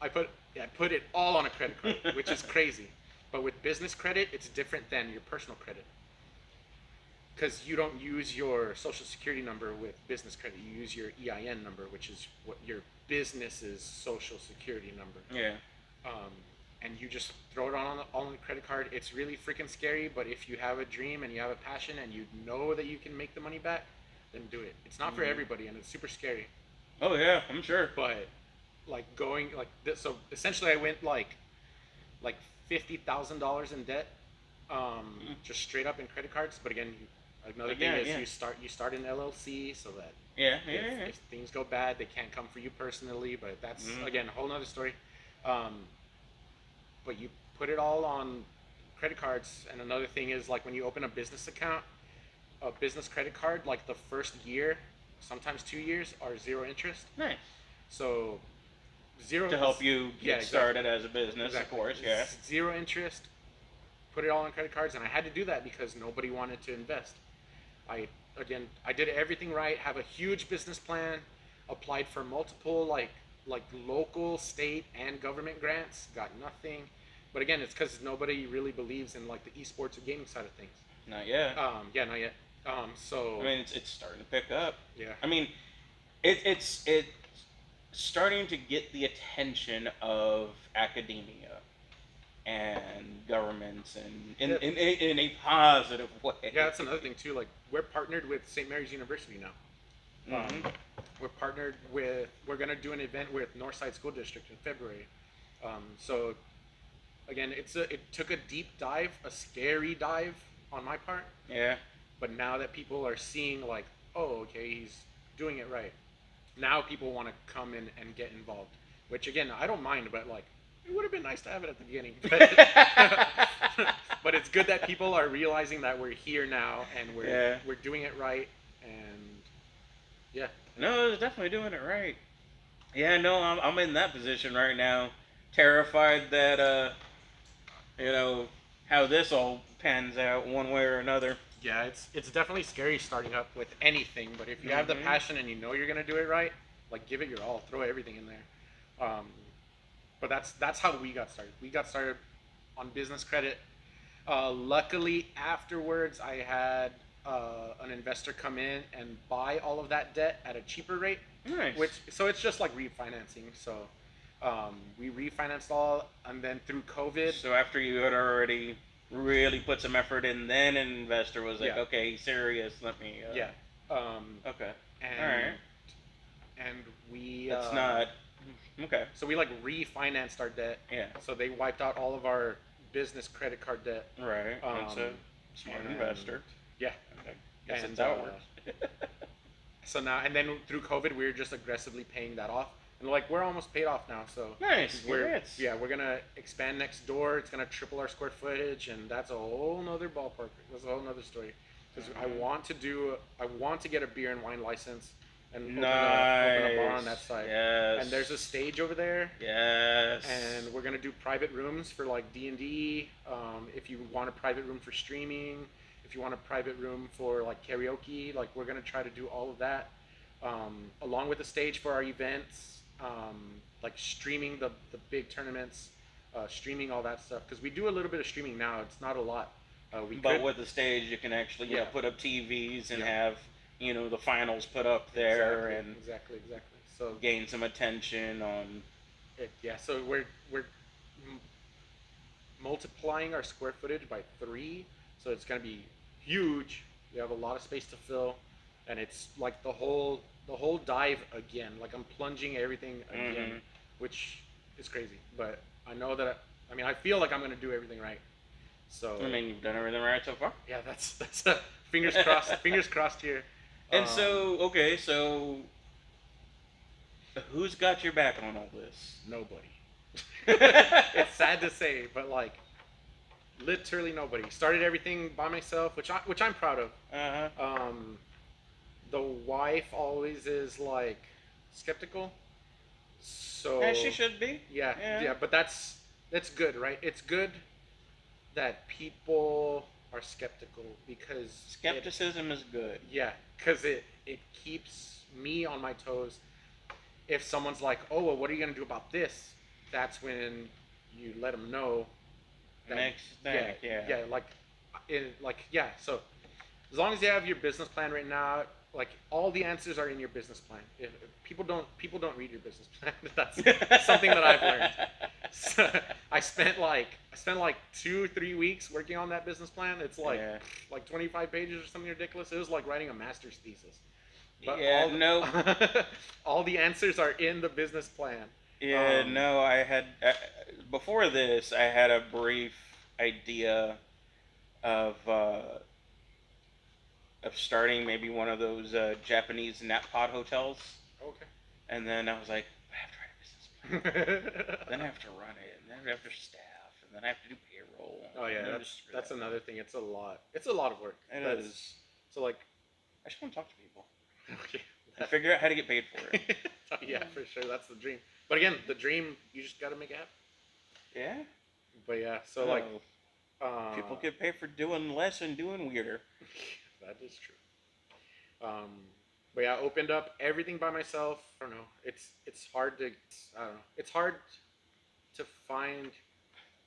I put it all on a credit card, which is crazy. But with business credit, it's different than your personal credit. Because you don't use your social security number with business credit. You use your EIN number, which is what your business's social security number. Yeah. And you just throw it on the credit card. It's really freaking scary, but if you have a dream and you have a passion and you know that you can make the money back, then do it. It's not for everybody, and it's super scary. Oh yeah, I'm sure. But like going like this, so essentially I went like $50,000 in debt, just straight up in credit cards. But again, another thing is you start an LLC so that if things go bad, they can't come for you personally. But that's again a whole nother story. But you put it all on credit cards. And another thing is, like, when you open a business account, a business credit card, like the first year, sometimes 2 years, are zero interest. Nice. So zero To help you get started exactly. as a business, Exactly. of course. Yeah. Zero interest. Put it all on credit cards, and I had to do that because nobody wanted to invest. I did everything right. Have a huge business plan. Applied for multiple like local, state, and government grants. Got nothing. But again, it's because nobody really believes in like the esports or gaming side of things. Not yet. Yeah, not yet. So I mean, it's starting to pick up. yeah. I mean, it's starting to get the attention of academia and governments, and in a positive way. Yeah, that's another thing too. Like, we're partnered with St. Mary's University now. We're partnered with. We're gonna do an event with Northside School District in February. So again, it took a deep dive, a scary dive on my part. Yeah. But now that people are seeing, like, oh, okay, he's doing it right. Now people want to come in and get involved. Which again, I don't mind, but like, it would have been nice to have it at the beginning. But it's good that people are realizing that we're here now and we're doing it right. And yeah. No, it's definitely doing it right. Yeah, no, I'm in that position right now, terrified that how this all pans out one way or another. Yeah, it's definitely scary starting up with anything, but if you have the passion and you know you're gonna do it right, like, give it your all, throw everything in there. But that's how we got started. We got started on business credit. Luckily, afterwards, I had an investor come in and buy all of that debt at a cheaper rate. Nice. So it's just like refinancing. So we refinanced all, and then through COVID. So after you had already really put some effort in, then an investor was like, Yeah. okay, he's serious, let me... Yeah. Okay. And, All right. And we. That's not... Okay. So we like refinanced our debt. Yeah. So they wiped out all of our business credit card debt. Right. That's a smart and- investor. Yeah. Okay. Guess And, that's how it works. So now, and then through COVID, we were just aggressively paying that off, and like, we're almost paid off now. So Nice. we're Congrats. we're gonna expand next door. It's gonna triple our square footage, and that's a whole nother ballpark. That's a whole nother story. Because I want to get a beer and wine license and open a bar on that side. Yes. And there's a stage over there. Yes. And we're gonna do private rooms for like D&D. If you want a private room for streaming, if you want a private room for like karaoke, like, we're gonna try to do all of that, along with a stage for our events, like streaming the big tournaments, streaming all that stuff. Because we do a little bit of streaming now. It's not a lot. But with the stage, you can actually put up TVs and have the finals put up there and exactly. So gain some attention on. So we're multiplying our square footage by 3, so it's gonna be huge. We have a lot of space to fill, and it's like the whole dive again. Like, I'm plunging everything again, which is crazy. But I know that I feel like I'm gonna do everything right. So I mean, you've done everything right so far. yeah, that's fingers crossed. Fingers crossed here. And so Who's got your back on all this? Nobody. It's sad to say, but like literally nobody. Started everything by myself, which I'm proud of. Uh huh. The wife always is like skeptical, As she so should be. yeah, Yeah. yeah. But that's good, right? It's good that people are skeptical because Skepticism is good. because it keeps me on my toes. If someone's like, "Oh, well, what are you gonna do about this?" That's when you let them know. That, Makes you think. Yeah. yeah. So as long as you have your business plan written out, like all the answers are in your business plan. If people don't read your business plan. That's something that I've learned. So I spent like 2-3 weeks working on that business plan. It's Yeah. like 25 pages or something ridiculous. It was like writing a master's thesis. But Yeah. No. all the answers are in the business plan. Yeah. No. I had before this. I had a brief idea of starting maybe one of those Japanese nap pod hotels, Okay. and then I was like, I have to write a business plan. Then I have to run it, and then I have to staff, and then I have to do payroll. Oh yeah, and then that's screw that. another thing. It's a lot. It's a lot of work. It That's- is. So like, I just want to talk to people okay. and figure out how to get paid for it. Oh, yeah, for sure. That's the dream. But again, the dream you just gotta make it happen. Yeah. But yeah, so like, People get paid for doing less and doing weirder. that is true. But yeah, I opened up everything by myself. I don't know. It's hard to I don't know. It's hard to find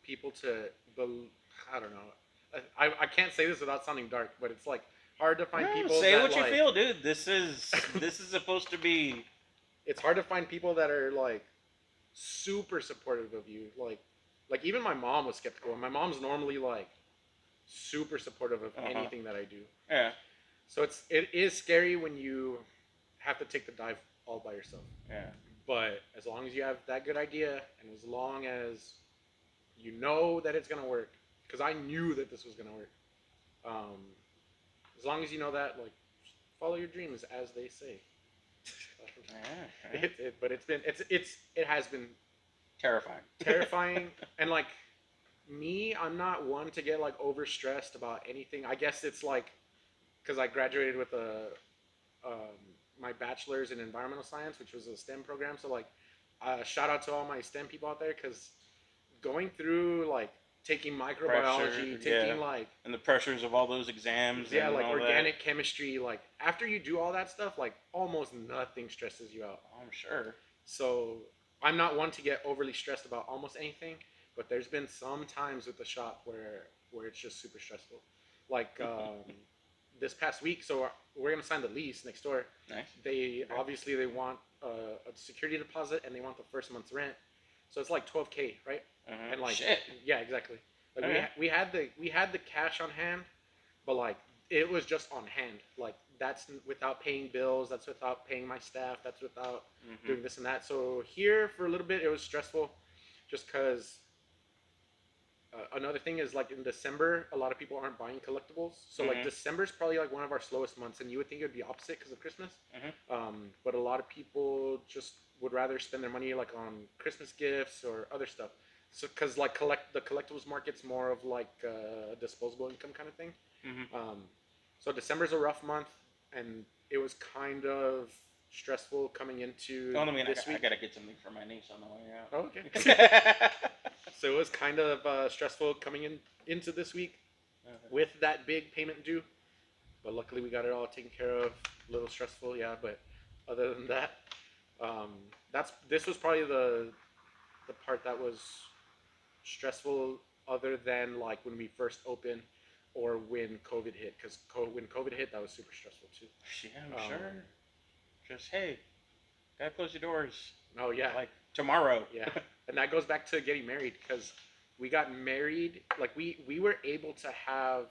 people to I don't know. I can't say this without sounding dark, but it's like hard to find No, people. say that, what you like, feel, dude. This is supposed to be. It's hard to find people that are like super supportive of you. Like even my mom was skeptical, and my mom's normally like super supportive of anything that I do. Yeah. So it is scary when you have to take the dive all by yourself. Yeah. But as long as you have that good idea, and as long as you know that it's gonna work, because I knew that this was gonna work. As long as you know that, like, follow your dreams, as they say. Yeah. But it has been Terrifying. terrifying, and like me, I'm not one to get like overstressed about anything. I guess it's like because I graduated with my bachelor's in environmental science, which was a STEM program. So like, shout out to all my STEM people out there, because going through like taking microbiology, taking like and the pressures of all those exams. yeah, and like all organic chemistry, like after you do all that stuff, like almost nothing stresses you out. that. I'm sure. So I'm not one to get overly stressed about almost anything, but there's been some times with the shop where it's just super stressful. Like this past week, so we're gonna sign the lease next door. Nice. They obviously they want a security deposit, and they want the first month's rent, so it's like $12K, right? Uh-huh. And like Shit. yeah, exactly. Like Okay. we had the cash on hand, but like it was just on hand. Like that's without paying bills. That's without paying my staff. That's without doing this and that. So here for a little bit it was stressful, just because. Another thing is like in December, a lot of people aren't buying collectibles. So like December's probably like one of our slowest months, and you would think it would be opposite because of Christmas. But a lot of people just would rather spend their money like on Christmas gifts or other stuff. So because like the collectibles market's more of like a disposable income kind of thing. So December's a rough month, and it was kind of stressful coming into I mean, this I week. gotta get something for my niece on the way out. Oh, okay. So it was kind of stressful coming into this week with that big payment due, but luckily we got it all taken care of. A little stressful, yeah, but other than that, this was probably the part that was stressful, other than like when we first opened or when COVID hit. Because when COVID hit, that was super stressful too. Yeah, I'm sure. Just hey, gotta close your doors. Oh yeah, Like tomorrow. yeah. And that goes back to getting married, because we got married, like we were able to have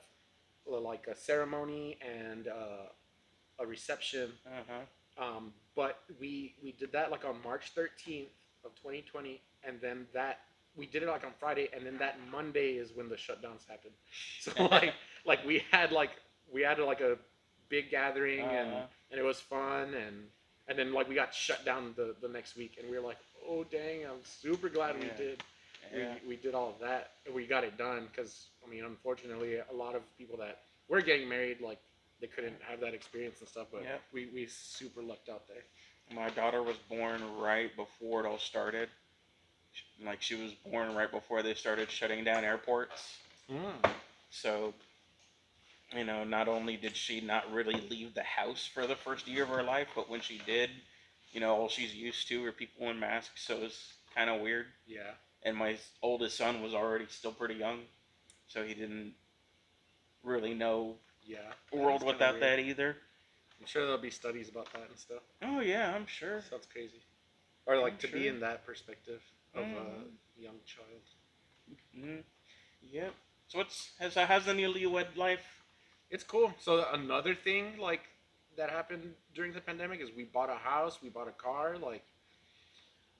like a ceremony and a reception, but we did that like on March 13th of 2020, and then that we did it like on Friday, and then that Monday is when the shutdowns happened. So like we had a big gathering, and it was fun, and And then like we got shut down the next week, and we were like, oh dang, I'm super glad we Yeah. did. Yeah. We did all of that. We got it done because I mean, unfortunately, a lot of people that were getting married like they couldn't have that experience and stuff. But Yeah. we super lucked out there. My daughter was born right before it all started. Like she was born right before they started shutting down airports. Mm. So, not only did she not really leave the house for the first year of her life, but when she did, all she's used to are people in masks, so it's kind of weird. Yeah. And my oldest son was already still pretty young, so he didn't really know Yeah. a That world is kinda without weird. that either. I'm sure there'll be studies about that and stuff. Oh yeah, I'm sure. Sounds crazy. Or like I'm to sure. be in that perspective of Mhm. a young child. Mm, yep. So how's the newlywed life? It's cool. So another thing like that happened during the pandemic is we bought a house, we bought a car, like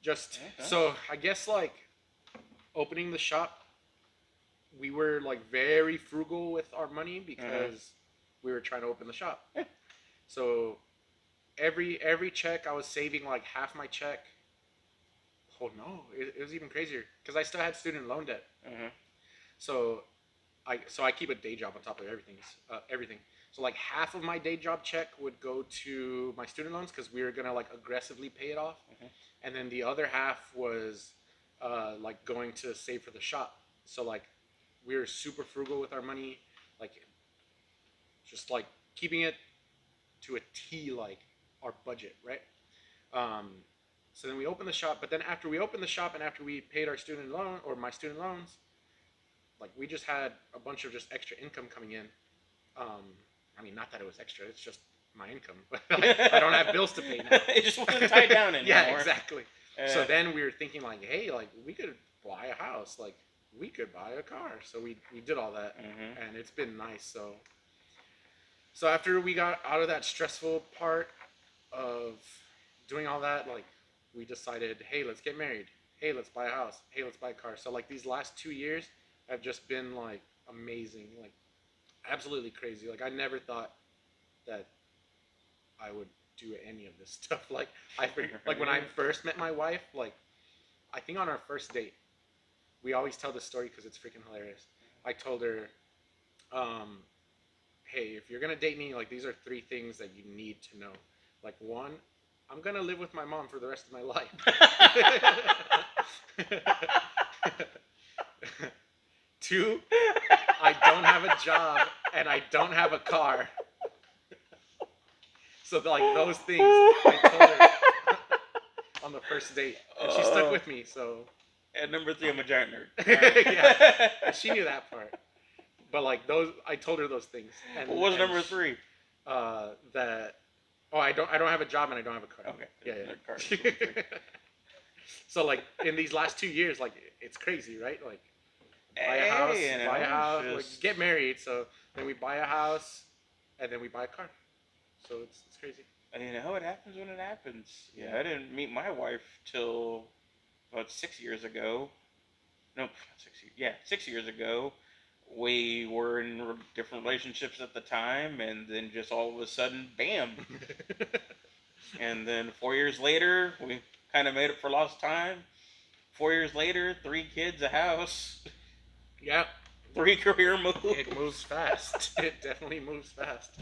just Okay. so I guess like opening the shop, we were like very frugal with our money because we were trying to open the shop. So every check I was saving like half my check. Oh no, it was even crazier because I still had student loan debt. Mm-hmm. So I keep a day job on top of everything. So like half of my day job check would go to my student loans because we were gonna like aggressively pay it off, Mhm. and then the other half was like going to save for the shop. So like we were super frugal with our money, like just like keeping it to a T, like our budget, right? Um, so then we opened the shop, but then after we opened the shop and after we paid our student loan or my student loans, like we just had a bunch of just extra income coming in. Um, I mean, not that it was extra; it's just my income. But I don't have bills to pay now. It just wasn't tied down anymore. Yeah, exactly. Uh, So then we were thinking like, hey, like we could buy a house, like we could buy a car. So we did all that, Mhm. and it's been nice. So after we got out of that stressful part of doing all that, like we decided, hey, let's get married. Hey, let's buy a house. Hey, let's buy a car. So like these last 2 years have just been like amazing, like absolutely crazy. Like I never thought that I would do any of this stuff. Like when I first met my wife, like I think on our first date, we always tell this story because it's freaking hilarious. I told her, um, hey, if you're gonna date me, like these are 3 things that you need to know. Like one, I'm gonna live with my mom for the rest of my life. 2, I don't have a job and I don't have a car. So like those things I told her on the first date, and she stuck with me. So And number 3, I'm a giant nerd. yeah, and she knew that part. But like those, I told her those things. And, What was and number 3? That I don't have a job and I don't have a car. Okay. Yeah. Car. So like in these last 2 years, like it's crazy, right? Like buy a house, like get married. So then we buy a house, and then we buy a car. So it's crazy. It happens when it happens. Yeah, I didn't meet my wife till about 6 years ago. No, not 6 years. Yeah, 6 years ago. We were in different relationships at the time, and then just all of a sudden, bam. And then 4 years later, we kind of made up for lost time. 4 years later, 3 kids, a house, Yeah, 3 career moves. it moves fast. It definitely moves fast.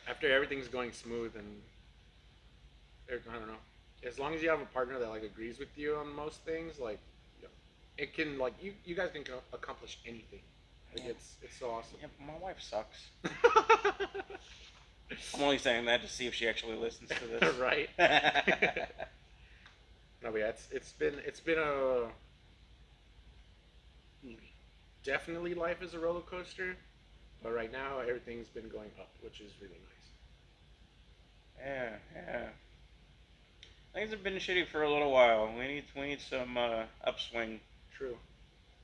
After everything's going smooth and I don't know, as long as you have a partner that like agrees with you on most things, like it can like you guys can accomplish anything. Like Yeah. it's so awesome. Yeah, my wife sucks. I'm only saying that to see if she actually listens to this. Right. No, but yeah, it's been a definitely life is a roller coaster, but right now everything's been going up, which is really nice. Yeah. Things have been shitty for a little while. We need some upswing. True.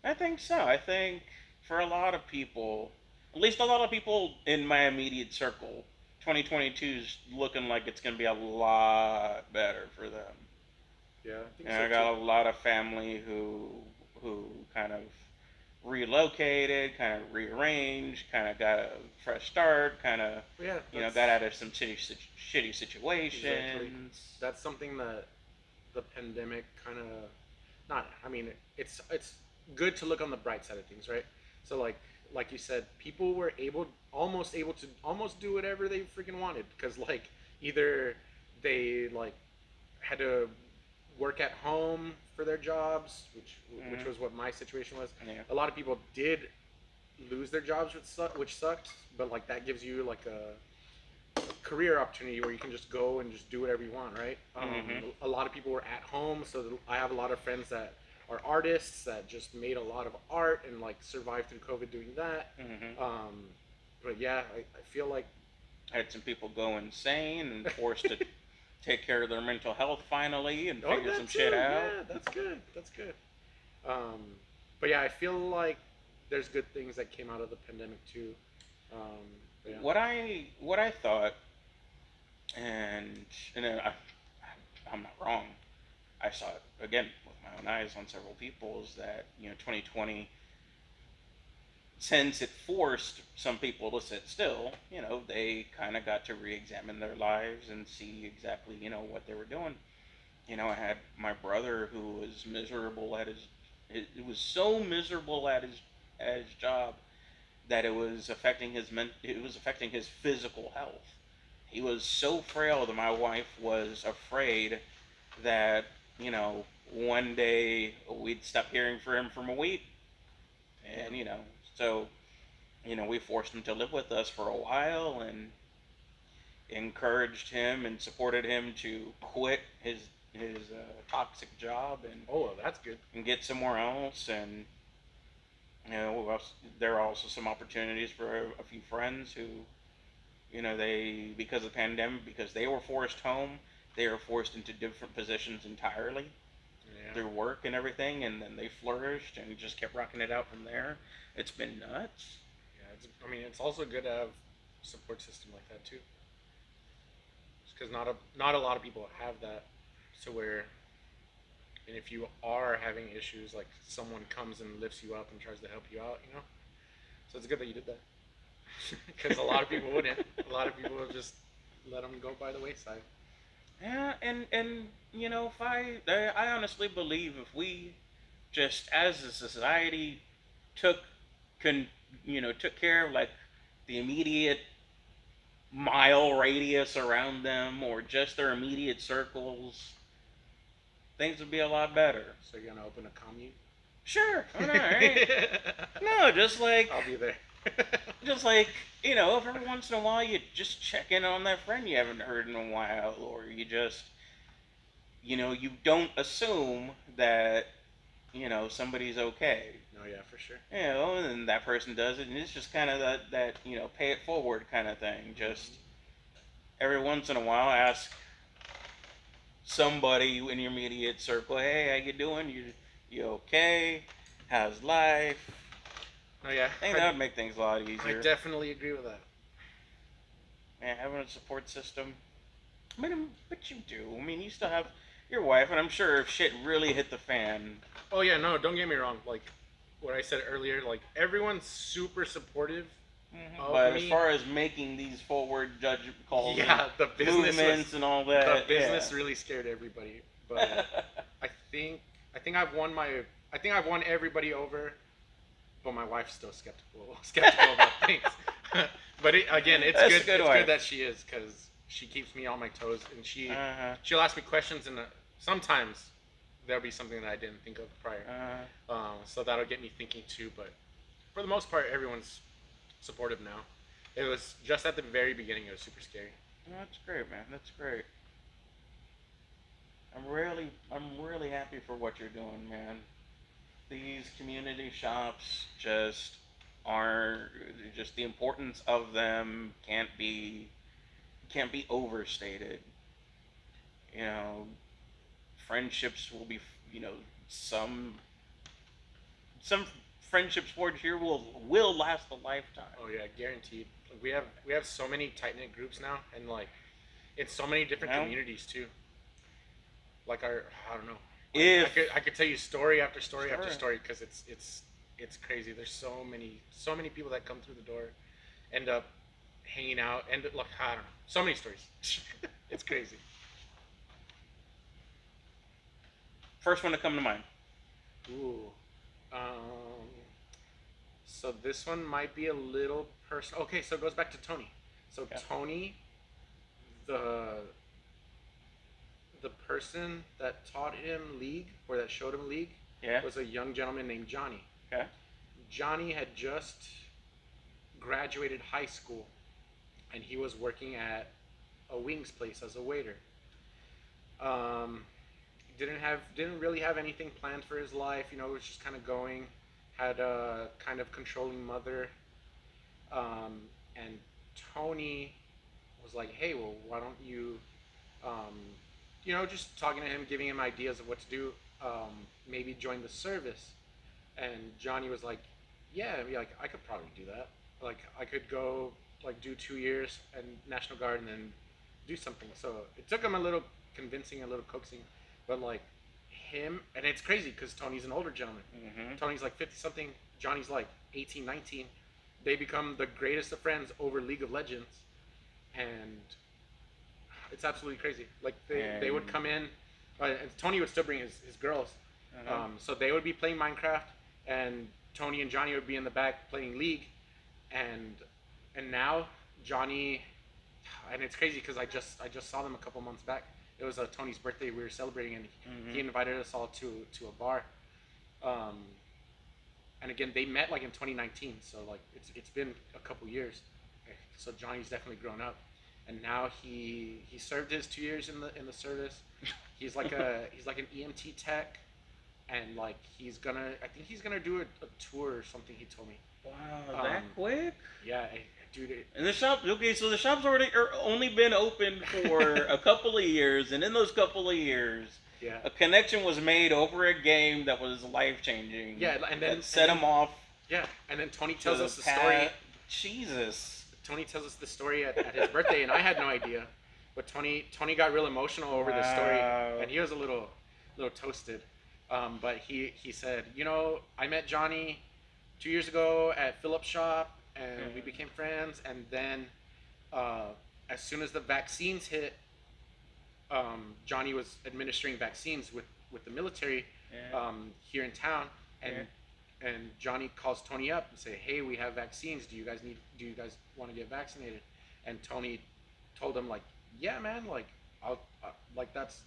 I think so. I think for a lot of people, at least a lot of people in my immediate circle, 2022 is looking like it's going to be a lot better for them. Yeah, I think And so I got too. a lot of family who kind of relocated, kind of rearranged, kind of got a fresh start, kind of, Yeah, got that's out of some shitty exactly. situations. That's something that the pandemic kind of not. I mean, it's good to look on the bright side of things, right? So like you said, people were almost able to almost do whatever they freaking wanted because like either they like had to work at home for their jobs, which Hmm. was what my situation was. Yeah. A lot of people did lose their jobs, which sucked, but like that gives you like a career opportunity where you can just go and just do whatever you want, right? Hmm. A lot of people were at home, so I have a lot of friends that are artists that just made a lot of art and like survived through COVID doing that. Hmm. But yeah, I feel like Had some people go insane and forced to take care of their mental health finally and oh figure some that shit too, out. yeah, that's good, that's good. Um, but yeah, I feel like there's good things that came out of the pandemic too. Um, yeah. What I thought, and I'm not wrong. I saw it again with my own eyes on several people. Is that 2020, since it forced some people to sit still, they kind of got to re-examine their lives and see exactly what they were doing. I had my brother who was miserable at his. It was so miserable at his job that it was affecting his physical health. He was so frail that my wife was afraid that one day we'd stop hearing from him for a week, Yeah. and so we forced him to live with us for a while and encouraged him and supported him to quit his toxic job Oh, well, that's good. and get somewhere else. And there are also some opportunities for a few friends who they, because of the pandemic, because they were forced home, they were forced into different positions entirely Yeah. through work and everything, and then they flourished and just kept rocking it out from there. It's been nuts. Yeah, I mean, it's also good to have a support system like that too, because not a lot of people have that. So where, and if you are having issues, like someone comes and lifts you up and tries to help you out, you know. So it's good that you did that, because a lot of people wouldn't. A lot of people would just let them go by the wayside. Yeah, and if I honestly believe if we just as a society took con took care of like the immediate mile radius around them or just their immediate circles, things would be a lot better. So you're gonna open a commune? Sure, I know, right? No, I'll be there. just like if every once in a while you just check in on that friend you haven't heard in a while, or you just you don't assume that somebody's okay. No, yeah, for sure. And that person does it, and it's just kind of that pay it forward kind of thing. Just Hmm. every once in a while, ask somebody in your immediate circle, "Hey, how you doing? You okay? How's life?" No, yeah, I think that would make things a lot I easier. definitely agree with that. Man, having a support system. I mean, but you do. I mean, you still have your wife, and I'm sure if shit really hit the fan. Oh yeah, no, don't get me wrong. Like what I said earlier, like everyone's super supportive of But as me. far as making these forward judgment calls and Yeah, the business movements and all the that, yeah. business really scared everybody. But I think I think I've won my I think I've won everybody over, but my wife's still skeptical about things. But again, it's That's good. a good It's wife. good that she is because she keeps me on my toes, and Uh-huh. she'll ask me questions, and sometimes there'll be something that I didn't think of prior. Uh-huh. So that'll get me thinking too. But for the most part, everyone's supportive now. It was just at the very beginning. It was super scary. That's great, man. That's great. I'm really happy for what you're doing, man. These community shops just are just the importance of them can't be overstated. You know, friendships will be, you know, some some friendships forged here will last a lifetime. Oh yeah, guaranteed. Like, we have so many tight knit groups now, and like it's so many You different know, communities too. Like our I don't know. I if could I could tell you story after story after sure, story because it's it's crazy. There's so many people that come through the door, end up hanging out, and like I don't know, so many stories. It's crazy. First one to come to mind. Ooh. Um, so this one might be a little personal. Okay, so it goes back to Tony. So Yeah. Tony, the the person that taught him League or that showed him League Yeah. was a young gentleman named Johnny. Okay. Johnny had just graduated high school and he was working at a wings place as a waiter. Um, didn't really have anything planned for his life. You know, was just kind of going. Had a kind of controlling mother, and Tony was like, "Hey, well, why don't you, um, just talking to him, giving him ideas of what to do. Maybe join the service." And Johnny was like, "Yeah, I mean, like I could probably do that. Like I could go like do 2 years and National Guard and then do something." So it took him a little convincing, a little coaxing, but like him, and it's crazy because Tony's an older gentleman. Mm-hmm. Tony's like 50 something. Johnny's like 18, 19. They become the greatest of friends over League of Legends, and it's absolutely crazy. Like they would And come in, and Tony would still bring his girls. uh-huh. So they would be playing Minecraft, and Tony and Johnny would be in the back playing League, and now Johnny, and it's crazy because I just saw them a couple months back. It was Tony's birthday. We were celebrating, and he Mm-hmm. invited us all to a bar. Um, and again, they met like in 2019, so like it's been a couple years. So Johnny's definitely grown up, and now he served his 2 years in the service. He's like an EMT tech, and like I think he's gonna do a tour or something. He told me. Wow, Um, that quick? yeah, dude. And the shop, okay, so the shop's already only been open for a couple of years, and in those couple of years, Yeah, a connection was made over a game that was life changing. yeah, That set him off yeah, and then Tony to tells the us the story. path. Jesus. Tony tells us the story at his birthday, and I had no idea. But Tony got real emotional over the story, Wow. and he was a little toasted. But he said, I met Johnny 2 years ago at Philip's shop, and we became friends. And then uh, as soon as the vaccines hit, Johnny was administering vaccines with the military Yeah. here in town, and Yeah. and Johnny calls Tony up and say, "Hey, we have vaccines. Do you guys want to get vaccinated?" And Tony told him like, "Yeah, man. Like, like that's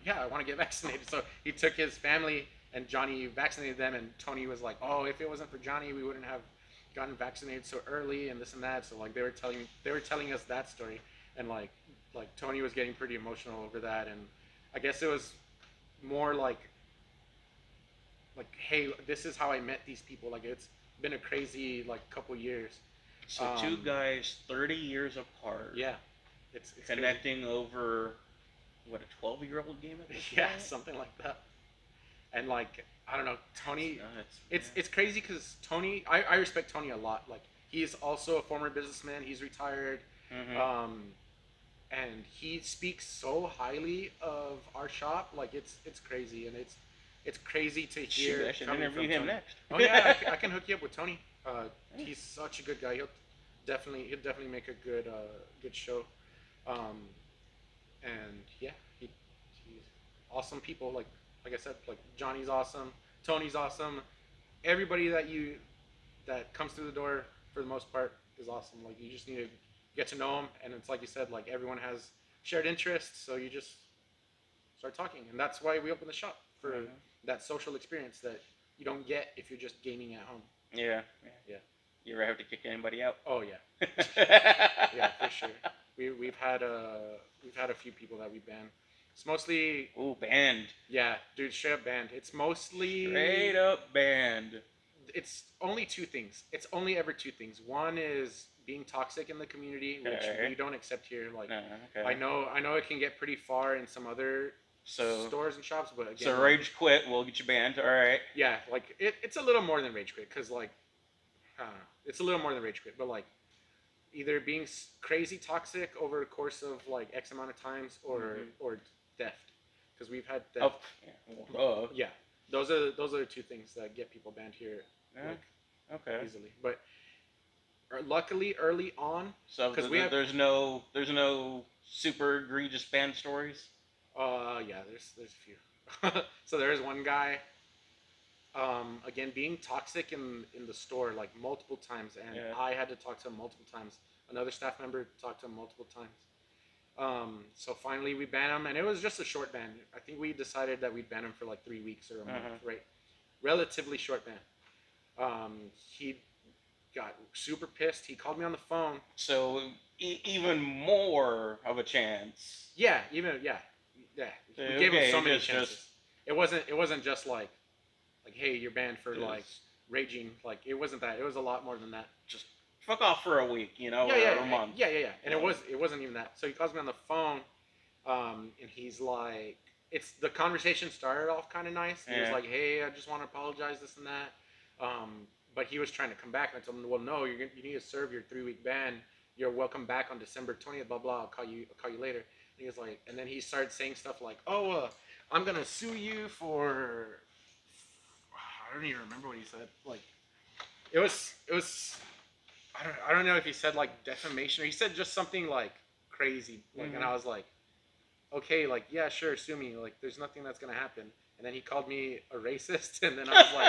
yeah, I want to get vaccinated." So he took his family and Johnny vaccinated them, and Tony was like, "Oh, if it wasn't for Johnny, we wouldn't have gotten vaccinated so early and this and that." So like they were telling us that story, and like Tony was getting pretty emotional over that, and I guess it was more like, hey, this is how I met these people. Like it's been a crazy like couple years. So two guys 30 years apart. Yeah, it's crazy. Connecting over what, a 12-year-old game at this Yeah, point? something like that. And like I don't know, Tony. Nuts, It's crazy because Tony. I respect Tony a lot. Like he's also a former businessman. He's retired. Mm-hmm. And he speaks so highly of our shop. Like it's crazy, and it's crazy to hear. Shoot, I should coming interview from him Tony. next. Oh yeah, I can hook you up with Tony. He's such a good guy. He'll definitely make a good show. Um, and yeah, he's awesome people. Like I said, like Johnny's awesome, Tony's awesome. Everybody that comes through the door for the most part is awesome. Like you just need to get to know them, and it's like you said, like everyone has shared interests, so you just start talking, and that's why we opened the shop for that social experience that you don't get if you're just gaming at home. Yeah. Yeah. You ever have to kick anybody out? Oh yeah, yeah, for sure. We've had a few people that we banned. It's mostly Ooh, banned. yeah, dude, straight up banned. It's mostly Straight up banned. It's only two things. It's only ever two things. One is being toxic in the community, which Okay. we don't accept here. Like No, okay. I know it can get pretty far in some other So stores and shops, but again, so like, rage quit. We'll get you banned. All right. yeah, like it's a little more than rage quit because like I don't know, it's a little more than rage quit, but like either being crazy toxic over a course of like X amount of times or theft, because we've had theft. Oh, yeah. Well, Yeah, those are the two things that get people banned here, Yeah. like Okay. easily. But luckily, early on, So because we have there's no super egregious ban stories. yeah, there's a few. So there's one guy, again being toxic in the store like multiple times, and Yeah. I had to talk to him multiple times. Another staff member talked to him multiple times. So finally we banned him, and it was just a short ban. I think we decided that we'd ban him for like 3 weeks or a month, right? Relatively short ban. He got super pissed. He called me on the phone. So even more of a chance. Yeah, even yeah. We gave him so many chances. It wasn't just like hey, you're banned for like raging. Like it wasn't that. It was a lot more than that. Just fuck off for a week, or a month. Yeah. And it wasn't even that. So he calls me on the phone, and he's like, the conversation started off kind of nice. He was like, hey, I just want to apologize, this and that. But he was trying to come back, and I told him, well, no, you need to serve your 3-week ban. You're welcome back on December 20th. Blah blah. I'll call you later. And he was like, and then he started saying stuff like, oh, I'm gonna sue you for. I don't even remember what he said. Like, it was. I don't know if he said like defamation or he said just something like crazy. Like, and I was like, okay, like yeah, sure, sue me. Like, there's nothing that's gonna happen. And then he called me a racist, and then I was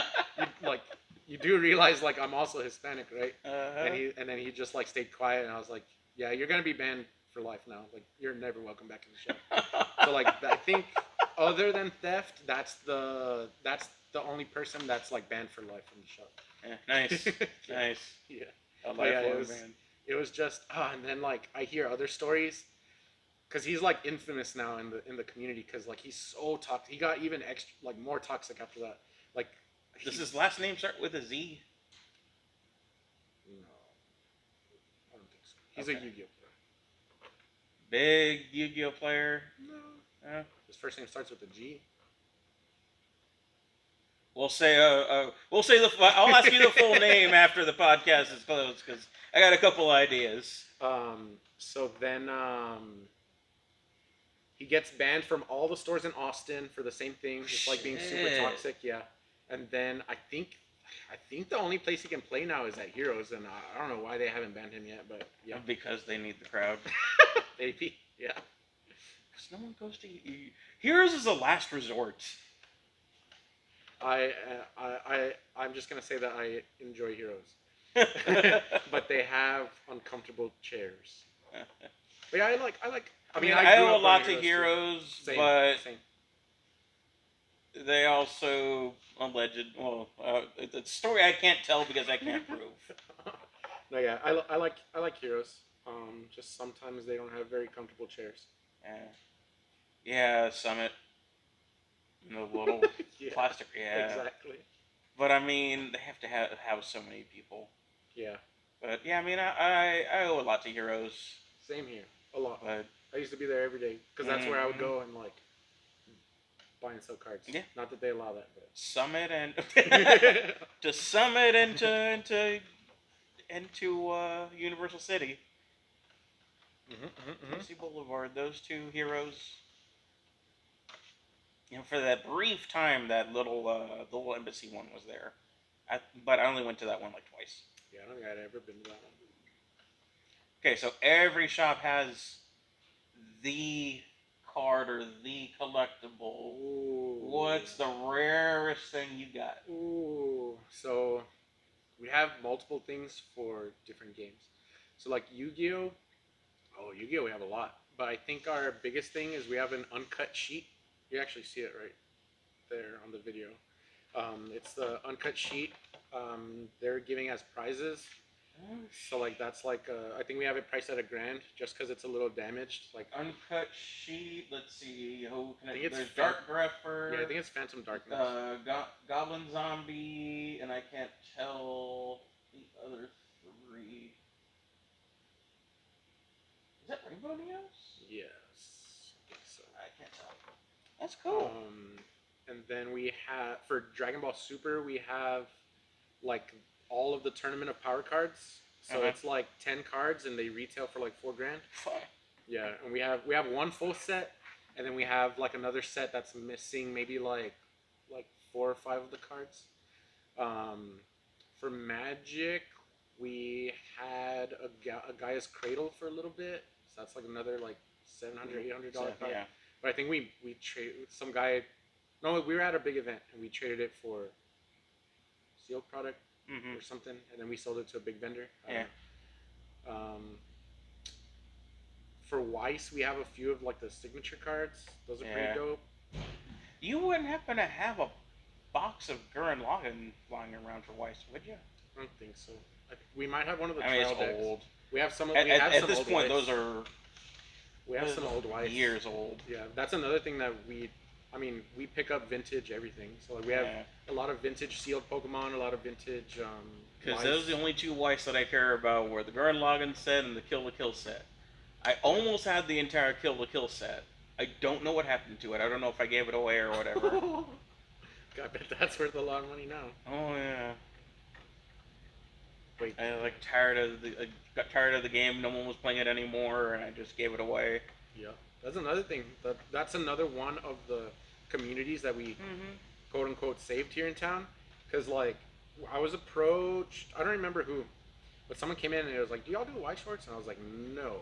like, you do realize like I'm also Hispanic, right? And then he just like stayed quiet, and I was like, yeah, you're gonna be banned for life now. Like, you're never welcome back in the show. So like, I think other than theft, that's the only person that's like banned for life from the show. Yeah, nice, nice. Yeah. Yeah, it was just and then like I hear other stories, because he's like infamous now in the community, because like he's so toxic. He got even extra like more toxic after that. Like, does his last name start with a Z? No, I don't think so. He's a Yu-Gi-Oh player. Big Yu-Gi-Oh player. No. His first name starts with a G. We'll say I'll ask you the full name after the podcast is closed, because I got a couple ideas. So then he gets banned from all the stores in Austin for the same thing, just like being super toxic. Yeah. And then I think the only place he can play now is at Heroes, and I don't know why they haven't banned him yet, but yeah. Because they need the crowd. Maybe. Yeah. Because no one goes to Heroes is a last resort. I'm just gonna say that I enjoy Heroes, but they have uncomfortable chairs. But yeah, I like. I mean, I owe a lot to Heroes, but same. They also alleged. Well, it's a story I can't tell because I can't prove. No, yeah, I like Heroes. Just sometimes they don't have very comfortable chairs. Yeah, Summit. The little plastic. Yeah, exactly. But I mean, they have to have so many people. Yeah. But yeah, I mean, I owe a lot to Heroes. Same here, a lot. But I used to be there every day because that's where I would go and like buy and sell cards. Yeah. Not that they allow that, but Summit and to Summit into Universal City. Casey Boulevard. Those two Heroes. You know, for that brief time, that little the little embassy one was there, but I only went to that one like twice. Yeah, I don't think I'd ever been to that one. Okay, so every shop has the card or the collectible. Ooh. What's the rarest thing you got? Ooh, so we have multiple things for different games. So like Yu-Gi-Oh. Oh, Yu-Gi-Oh, we have a lot, but I think our biggest thing is we have an uncut sheet. You actually see it right there on the video. It's the uncut sheet. They're giving us prizes. So like that's like I think we have it priced at $1,000 just because it's a little damaged. Like uncut sheet. Let's see. Who can I think it's Dark Grepper. Yeah, I think it's Phantom Darkness. Goblin Zombie, and I can't tell the other three. Is that Rainbow Neos? Yes, I think so. I can't tell. That's cool. And then we have for Dragon Ball Super, we have like all of the Tournament of Power cards. So it's like 10 cards, and they retail for like $4,000. Yeah, and we have one full set, and then we have like another set that's missing maybe like 4 or 5 of the cards. Um, for Magic, we had a Gaia's Cradle for a little bit. So that's like another like $700, $800 card. Yeah. But I think we traded some guy. No, we were at a big event and we traded it for sealed product Mm-hmm. or something, and then we sold it to a big vendor. Yeah. For Weiss, we have a few of like the signature cards. Those are pretty dope. You wouldn't happen to have a box of Gurren Lagann lying around for Weiss, would you? I don't think so. We might have one of the I mean, trial it's decks. old. We have some. At this point, those are we have some old Weiss. years old. Yeah, that's another thing that we pick up vintage everything. So like we have a lot of vintage sealed Pokemon, a lot of vintage. Because those are the only two Weiss that I care about were the Gurren Lagann set and the Kill la Kill set. I almost had the entire Kill la Kill set. I don't know what happened to it. I don't know if I gave it away or whatever. I bet that's worth a lot of money now. Oh yeah. Wait. I got tired of the game. No one was playing it anymore, and I just gave it away. Yeah, that's another thing. That's another one of the communities that we quote unquote saved here in town. Because like, I was approached. I don't remember who, but someone came in and it was like, "Do y'all do white shorts?" And I was like, "No."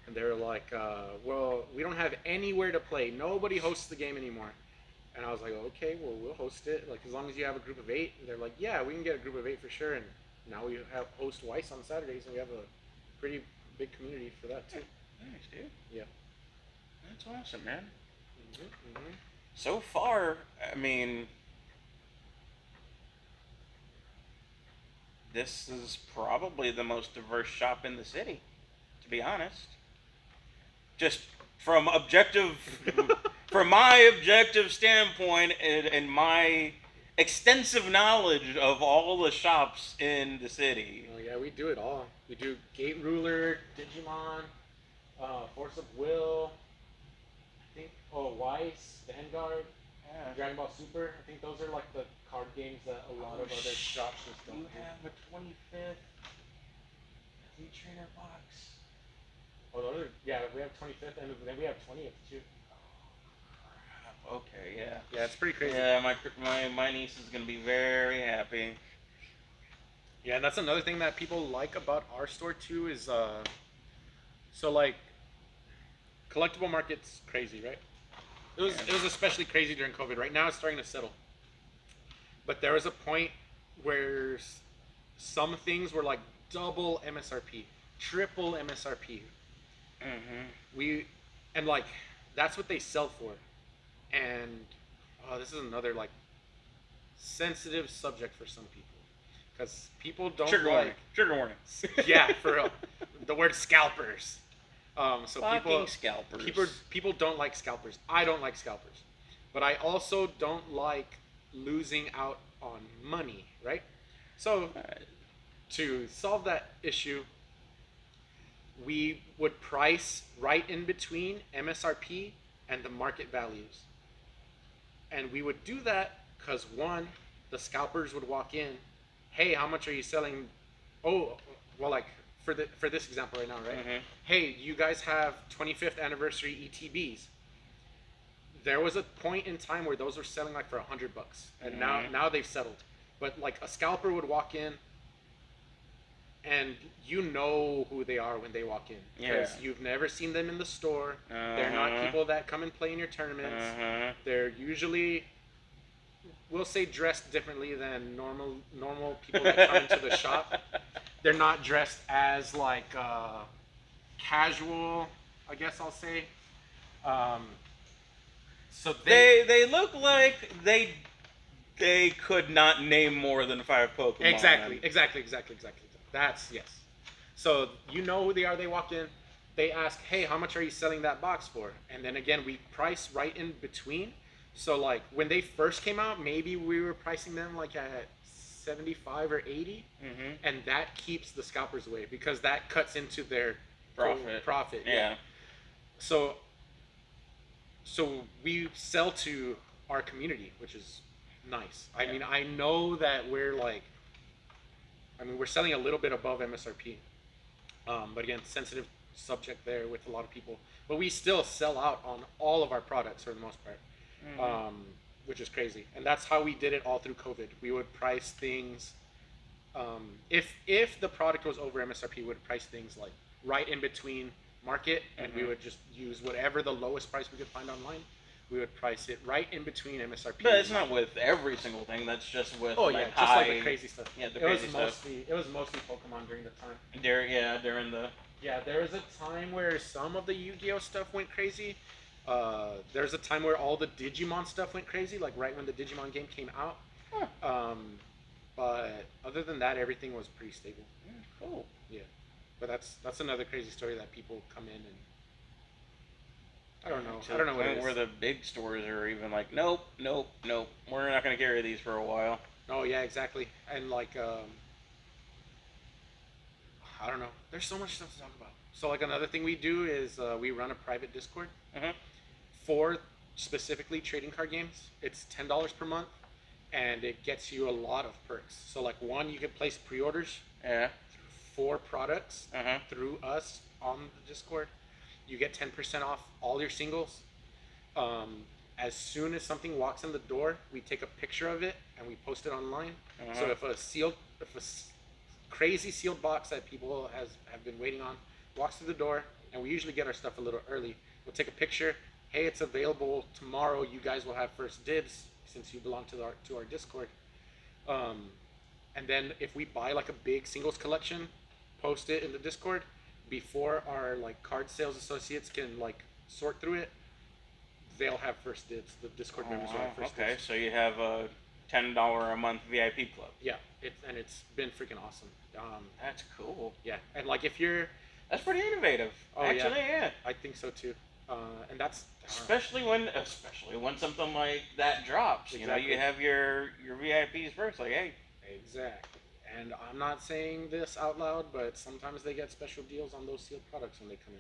And they were like, "Well, we don't have anywhere to play. Nobody hosts the game anymore." And I was like, "Okay, well, we'll host it. Like, as long as you have a group of 8." And they're like, "Yeah, we can get a group of 8 for sure." And now we have host Weiss on Saturdays, and we have a pretty big community for that too. Nice, dude. Yeah. That's awesome, man. Mm-hmm. So far, I mean, this is probably the most diverse shop in the city, to be honest. Just from from my objective standpoint and my extensive knowledge of all the shops in the city. Oh yeah, we do it all. We do Gate Ruler, Digimon, Force of Will. I think Weiss, Vanguard, Dragon Ball Super. I think those are like the card games that a lot of other shops just don't. You have a 25th Elite Trainer box. Oh, those are, yeah, we have 25th and then we have 20th too. Okay, yeah. Yeah, it's pretty crazy. Yeah, my niece is gonna be very happy. Yeah, and that's another thing that people like about our store too is so like collectible market's crazy, right? It was especially crazy during COVID. Right now it's starting to settle. But there was a point where some things were like double MSRP, triple MSRP. And like that's what they sell for. And this is another like sensitive subject for some people. Because people don't Trigger warning. Yeah, for real. The word scalpers. So Fucking scalpers. People don't like scalpers. I don't like scalpers. But I also don't like losing out on money, right? So to solve that issue, we would price right in between MSRP and the market values. And we would do that because one, the scalpers would walk in, "Hey, how much are you selling?" Oh, well, like for this example right now, right? "Hey, you guys have 25th anniversary ETBs." There was a point in time where those were selling like for $100, and now they've settled. But like a scalper would walk in, and you know who they are when they walk in because you've never seen them in the store. They're not people that come and play in your tournaments. They're usually, we'll say, dressed differently than normal people that come into the shop. They're not dressed as like casual, I guess I'll say. So they look like they could not name more than 5 Pokemon. Exactly. That's yes. So you know who they are. They walk in, they ask, "Hey, how much are you selling that box for?" And then again, we price right in between. So like when they first came out, maybe we were pricing them like at 75 or 80, and that keeps the scalpers away because that cuts into their profit. Yeah. So we sell to our community, which is nice. I mean, I know that we're selling a little bit above MSRP. But again, sensitive subject there with a lot of people. But we still sell out on all of our products for the most part. which is crazy. And that's how we did it all through COVID. We would price things. If the product was over MSRP, we would price things like right in between market, and we would just use whatever the lowest price we could find online. We would price it right in between MSRP. But it's not with every single thing. That's just with Oh like yeah, just high, like the crazy stuff. Yeah, the it was crazy stuff. mostly it was mostly Pokemon during the time. During the. Yeah, there was a time where some of the Yu-Gi-Oh stuff went crazy. There's a time where all the Digimon stuff went crazy, like right when the Digimon game came out. Huh. But other than that, everything was pretty stable. Yeah, cool. Yeah, but that's another crazy story that people come in and I don't know. I don't know what it is. Where the big stores are even like, nope. We're not going to carry these for a while. Oh yeah, exactly. And like, I don't know. There's so much stuff to talk about. So like another thing we do is we run a private Discord for specifically trading card games. It's $10 per month, and it gets you a lot of perks. So like one, you can place pre-orders. Yeah. For products through us on the Discord. You get 10% off all your singles. As soon as something walks in the door, we take a picture of it and we post it online. So if a crazy sealed box that people have been waiting on walks through the door, and we usually get our stuff a little early, we'll take a picture. Hey, it's available tomorrow. You guys will have first dibs since you belong to our Discord. And then if we buy like a big singles collection, post it in the Discord before our like card sales associates can like sort through it. They'll have first dibs. The Discord members will have first dibs. Okay, so you have a $10 a month VIP club. Yeah, it's been freaking awesome. That's cool. Yeah, and like that's pretty innovative. Oh, actually, yeah. I think so too. And that's especially when something like that drops. Exactly. You know, you have your VIPs first. Like, hey. Exactly. And I'm not saying this out loud, but sometimes they get special deals on those sealed products when they come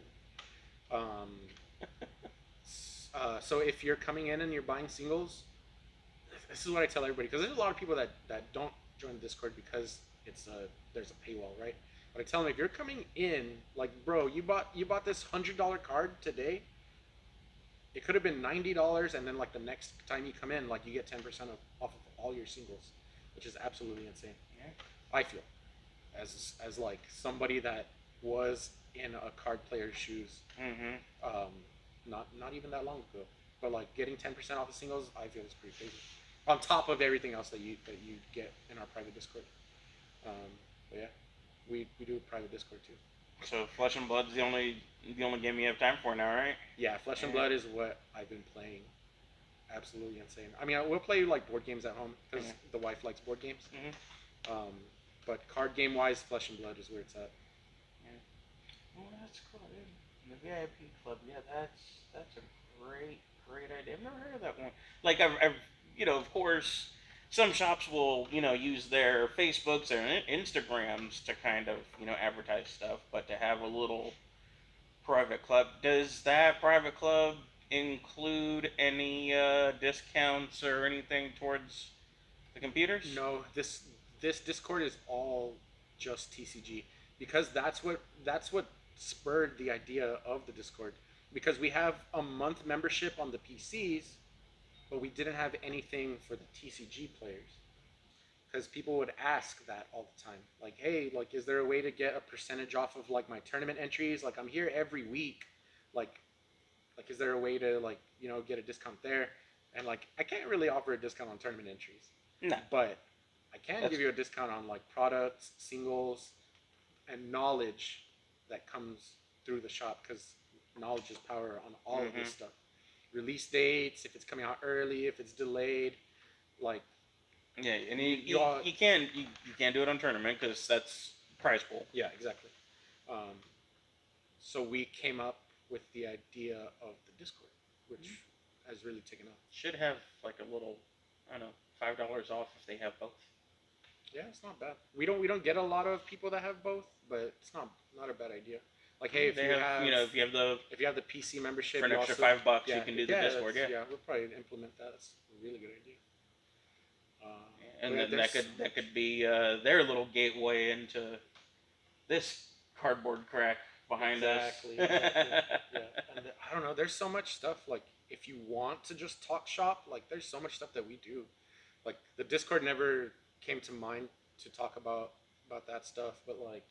in. So if you're coming in and you're buying singles, this is what I tell everybody, because there's a lot of people that don't join the Discord because there's a paywall, right? But I tell them, if you're coming in, like, bro, you bought this $100 card today. It could have been $90, and then like the next time you come in, like you get 10% off of all your singles, which is absolutely insane. Yeah. I feel, as like somebody that was in a card player's shoes, not even that long ago, but like getting 10% off of singles, I feel is pretty crazy. On top of everything else that you get in our private Discord. But yeah, we do a private Discord too. So Flesh and Blood's the only game you have time for now, right? Yeah, Flesh and Blood is what I've been playing. Absolutely insane. I mean, we'll play like board games at home because the wife likes board games. But card game wise, Flesh and Blood is where it's at. Yeah. Well, that's cool, dude. The VIP club, yeah, that's a great idea. I've never heard of that one. Like I've of course, some shops will use their Facebooks or Instagrams to kind of advertise stuff, but to have a little private club, does that private club include any discounts or anything towards the computers? No, this Discord is all just TCG, because that's what spurred the idea of the Discord, because we have a month membership on the PCs, but we didn't have anything for the TCG players, because people would ask that all the time, like, hey, like, is there a way to get a percentage off of like my tournament entries? Like, I'm here every week, like is there a way to like get a discount there? And like, I can't really offer a discount on tournament entries. No. But I can give you a discount on like products, singles, and knowledge that comes through the shop, because knowledge is power on all of this stuff. Release dates, if it's coming out early, if it's delayed, like. Yeah, and you can't do it on tournament because that's prize pool. Yeah, exactly. So we came up with the idea of the Discord, which has really taken off. Should have like a little, I don't know, $5 off if they have both. Yeah, it's not bad. We don't get a lot of people that have both, but it's not a bad idea. Like, hey, if you have the PC membership for an extra $5, you can do the Discord. Yeah, we'll probably implement that. That's a really good idea. And then that could be their little gateway into this cardboard crack behind us. Exactly. Yeah. And I don't know. There's so much stuff. Like, if you want to just talk shop, like there's so much stuff that we do. Like the Discord never came to mind to talk about that stuff, but like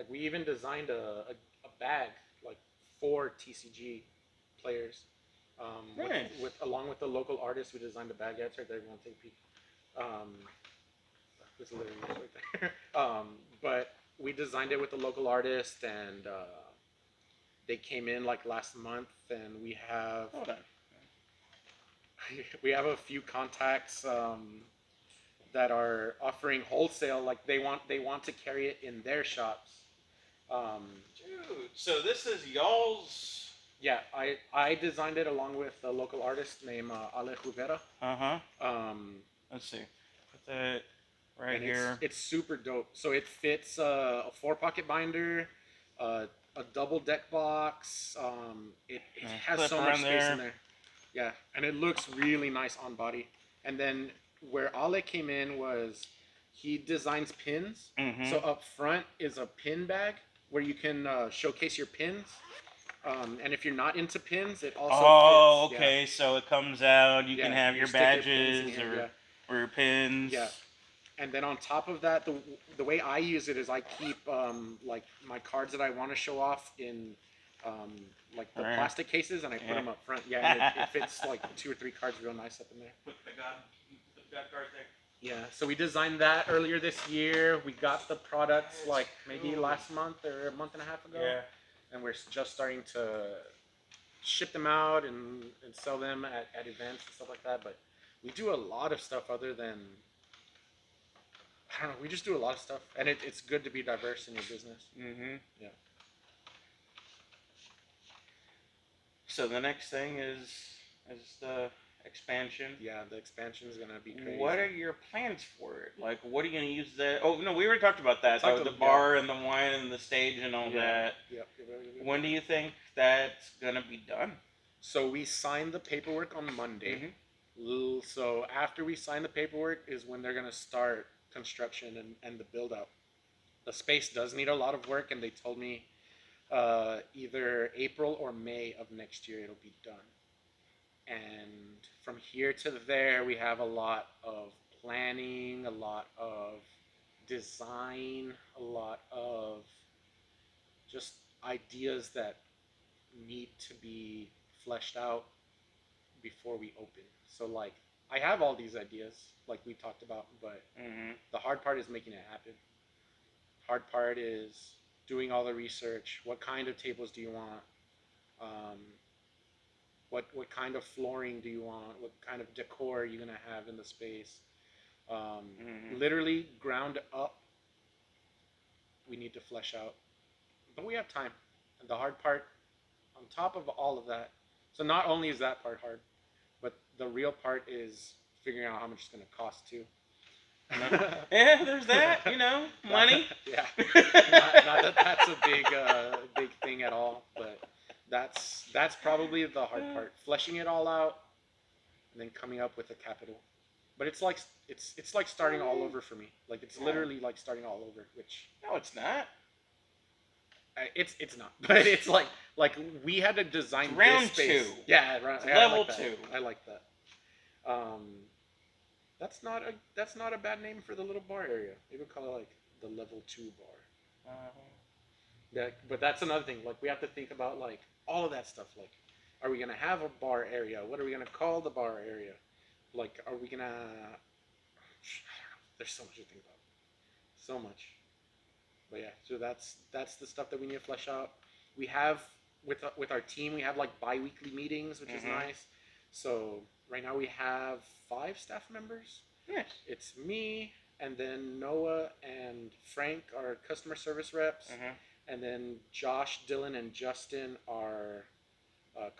we even designed a bag like for TCG players. Nice. With along with the local artist, we designed a bag. Yeah, it's right there. If you want to take a peek. Um, it's literally right there. But we designed it with the local artist, and they came in like last month, and Hold on. we have a few contacts that are offering wholesale. Like they want to carry it in their shops. Um, Dude, so this is y'all's. yeah, I designed it along with a local artist named Ale Rivera. Uh-huh. Um, Let's see. Put that right and here. it's super dope. So it fits a 4-pocket binder, a double deck box. It has Clip so much around space there. in there. Yeah, and it looks really nice on body. And then where Ale came in was he designs pins. Mhm. So up front is a pin bag where you can showcase your pins. And if you're not into pins, it also Oh, fits. okay. So it comes out. You Yeah, can have you your stick your pins in badges here, or yeah. or your pins. Yeah. And then on top of that, the way I use it is I keep like my cards that I want to show off in like the Right. plastic cases, and I put Yeah. them up front. Yeah, and it fits like 2 or 3 cards real nice up in there. Put the God card there. Yeah, so we designed that earlier this year. We got the products like maybe last month or a month and a half ago. Yeah. And we're just starting to ship them out and sell them at events and stuff like that. But we do a lot of stuff other than, I don't know, we just do a lot of stuff. And it's good to be diverse in your business. Mhm. Yeah. So the next thing is the expansion. Yeah, the expansion is gonna be crazy. What are your plans for it? Like, what are you gonna use that? Oh no, we already talked about that. Talked The about- bar and the wine and the stage and all Yeah. that. Yep. When do you think that's gonna be done? So we signed the paperwork on Monday. Mhm. So after we sign the paperwork is when they're gonna start construction and the build out. The space does need a lot of work, and they told me either April or May of next year it'll be done. And from here to there, we have a lot of planning, a lot of design, a lot of just ideas that need to be fleshed out before we open. So like I have all these ideas like we talked about, but Mhm. the hard part is making it happen. Hard part is doing all the research. What kind of tables do you want? What kind of flooring do you want? What kind of decor are you gonna have in the space? Literally ground up. We need to flesh out, but we have time. And the hard part, on top of all of that, so not only is that part hard, but the real part is figuring out how much it's gonna cost too. Yeah, there's that. Money. Yeah, not that that's a big thing at all, but that's probably the hard part, fleshing it all out, and then coming up with a capital. But it's like starting all over for me. Like it's literally like starting all over, which No, it's not. it's not, but it's like we had to design Round this space. 2. Yeah, It's I level like that. 2. I like that. That's not a bad name for the little bar area. Maybe we'll call it like the level 2 bar. Yeah, but that's another thing. Like we have to think about like all of that stuff. Like, are we gonna have a bar area? What are we gonna call the bar area? Like, are we gonna? I don't know. There's so much to think about. So much. But yeah, so that's the stuff that we need to flesh out. We have with our team, we have like bi-weekly meetings, which is nice. So right now we have 5 staff members. Yes. It's me, and then Noah and Frank are customer service reps, and then Josh, Dylan, and Justin are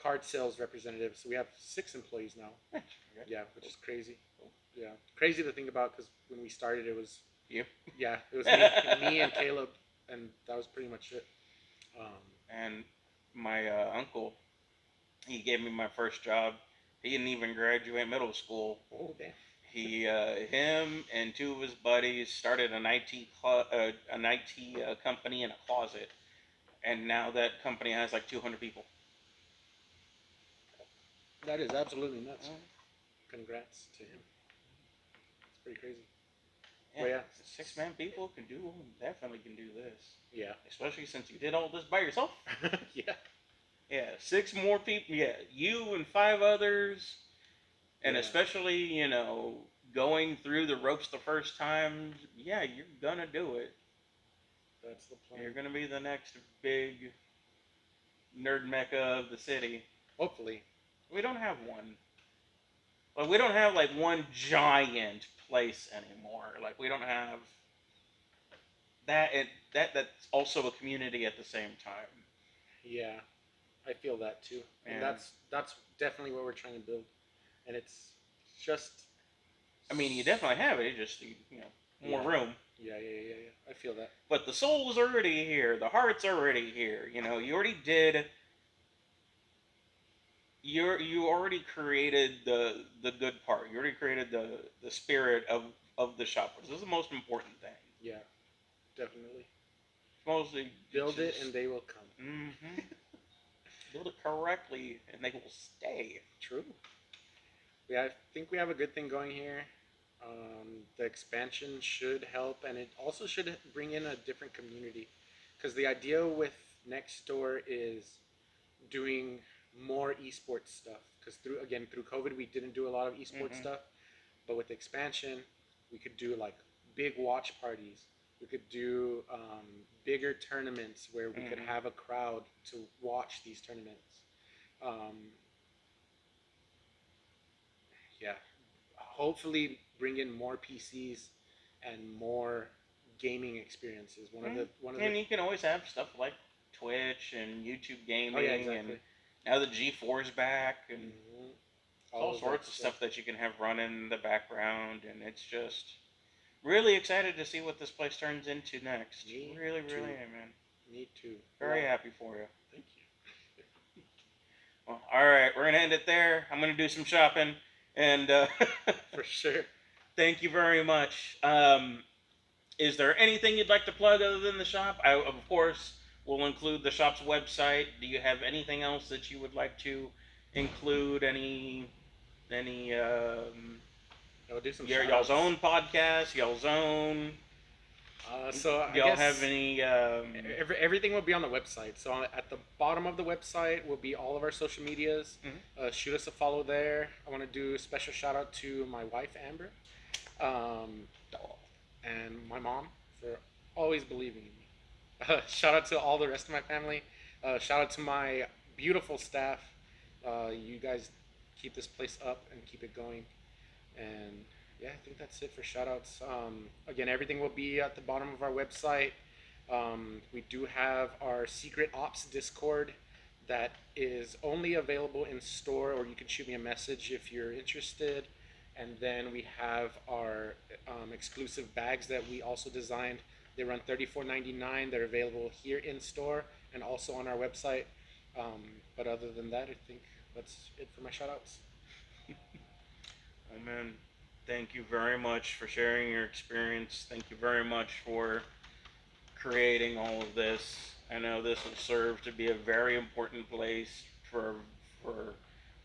card sales representatives. So we have 6 employees now. Yeah, which is crazy. Yeah, crazy to think about because when we started, it was You. Yeah, it was me and Caleb, and that was pretty much it. And my uncle, he gave me my first job. He didn't even graduate middle school. Oh damn. Him and 2 of his buddies started an IT company in a closet, and now that company has like 200 people. That is absolutely nuts. Congrats to him. It's pretty crazy. Yeah, Well, yeah. 6-man people can do definitely can do this. Yeah. Especially since you did all this by yourself. Yeah. Yeah, 6 more people. Yeah, you and 5 others, and Yeah. especially going through the ropes the first time. Yeah, you're gonna do it. That's the plan. You're gonna be the next big nerd mecca of the city. Hopefully. We don't have one. Like we don't have like one giant place anymore. Like we don't have that. That's also a community at the same time. Yeah. I feel that too. And Yeah. that's definitely what we're trying to build. And it's just I mean, you definitely have it. You just need, more Yeah. room. Yeah. I feel that. But the soul's already here. The heart's already here. You already did. You already created the good part. You already created the spirit of the shop, which is the most important thing. Yeah. Definitely. Mostly Build it and they will come. Mm-hmm. Build it correctly and they will stay. True. Yeah, I think we have a good thing going here. The expansion should help, and it also should bring in a different community. Because the idea with Next Door is doing more esports stuff. Because through COVID, we didn't do a lot of esports stuff. But with the expansion, we could do like big watch parties. We could do bigger tournaments where we could have a crowd to watch these tournaments. Yeah, hopefully bring in more PCs and more gaming experiences. And you can always have stuff like Twitch and YouTube gaming, Oh, yeah, exactly. and now the G4's back, and all sorts of stuff that you can have running in the background, and it's just really excited to see what this place turns into next. Me Really, too. really am, man. Me too. Very happy for you. Thank you. Well, all right, we're gonna end it there. I'm gonna do some shopping, and For sure. thank you very much. Is there anything you'd like to plug other than the shop? I, of course, will include the shop's website. Do you have anything else that you would like to include? Any I'll do some y'all's own podcast, y'all's own. So I y'all guess have any? everything will be on the website. So at the bottom of the website will be all of our social medias. Shoot us a follow there. I want to do a special shout out to my wife Amber, and my mom for always believing in me. Shout out to all the rest of my family. Shout out to my beautiful staff. You guys keep this place up and keep it going. And yeah, I think that's it for shout outs. Again, everything will be at the bottom of our website. We do have our Secret Ops Discord that is only available in store, or you can shoot me a message if you're interested. And then we have our exclusive bags that we also designed. They run $34.99. They're available here in store and also on our website. But other than that, I think that's it for my shout outs. Oh man, thank you very much for sharing your experience. Thank you very much for creating all of this. I know this will serve to be a very important place for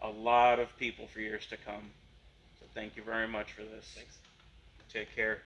a lot of people for years to come. So thank you very much for this. Thanks. Take care.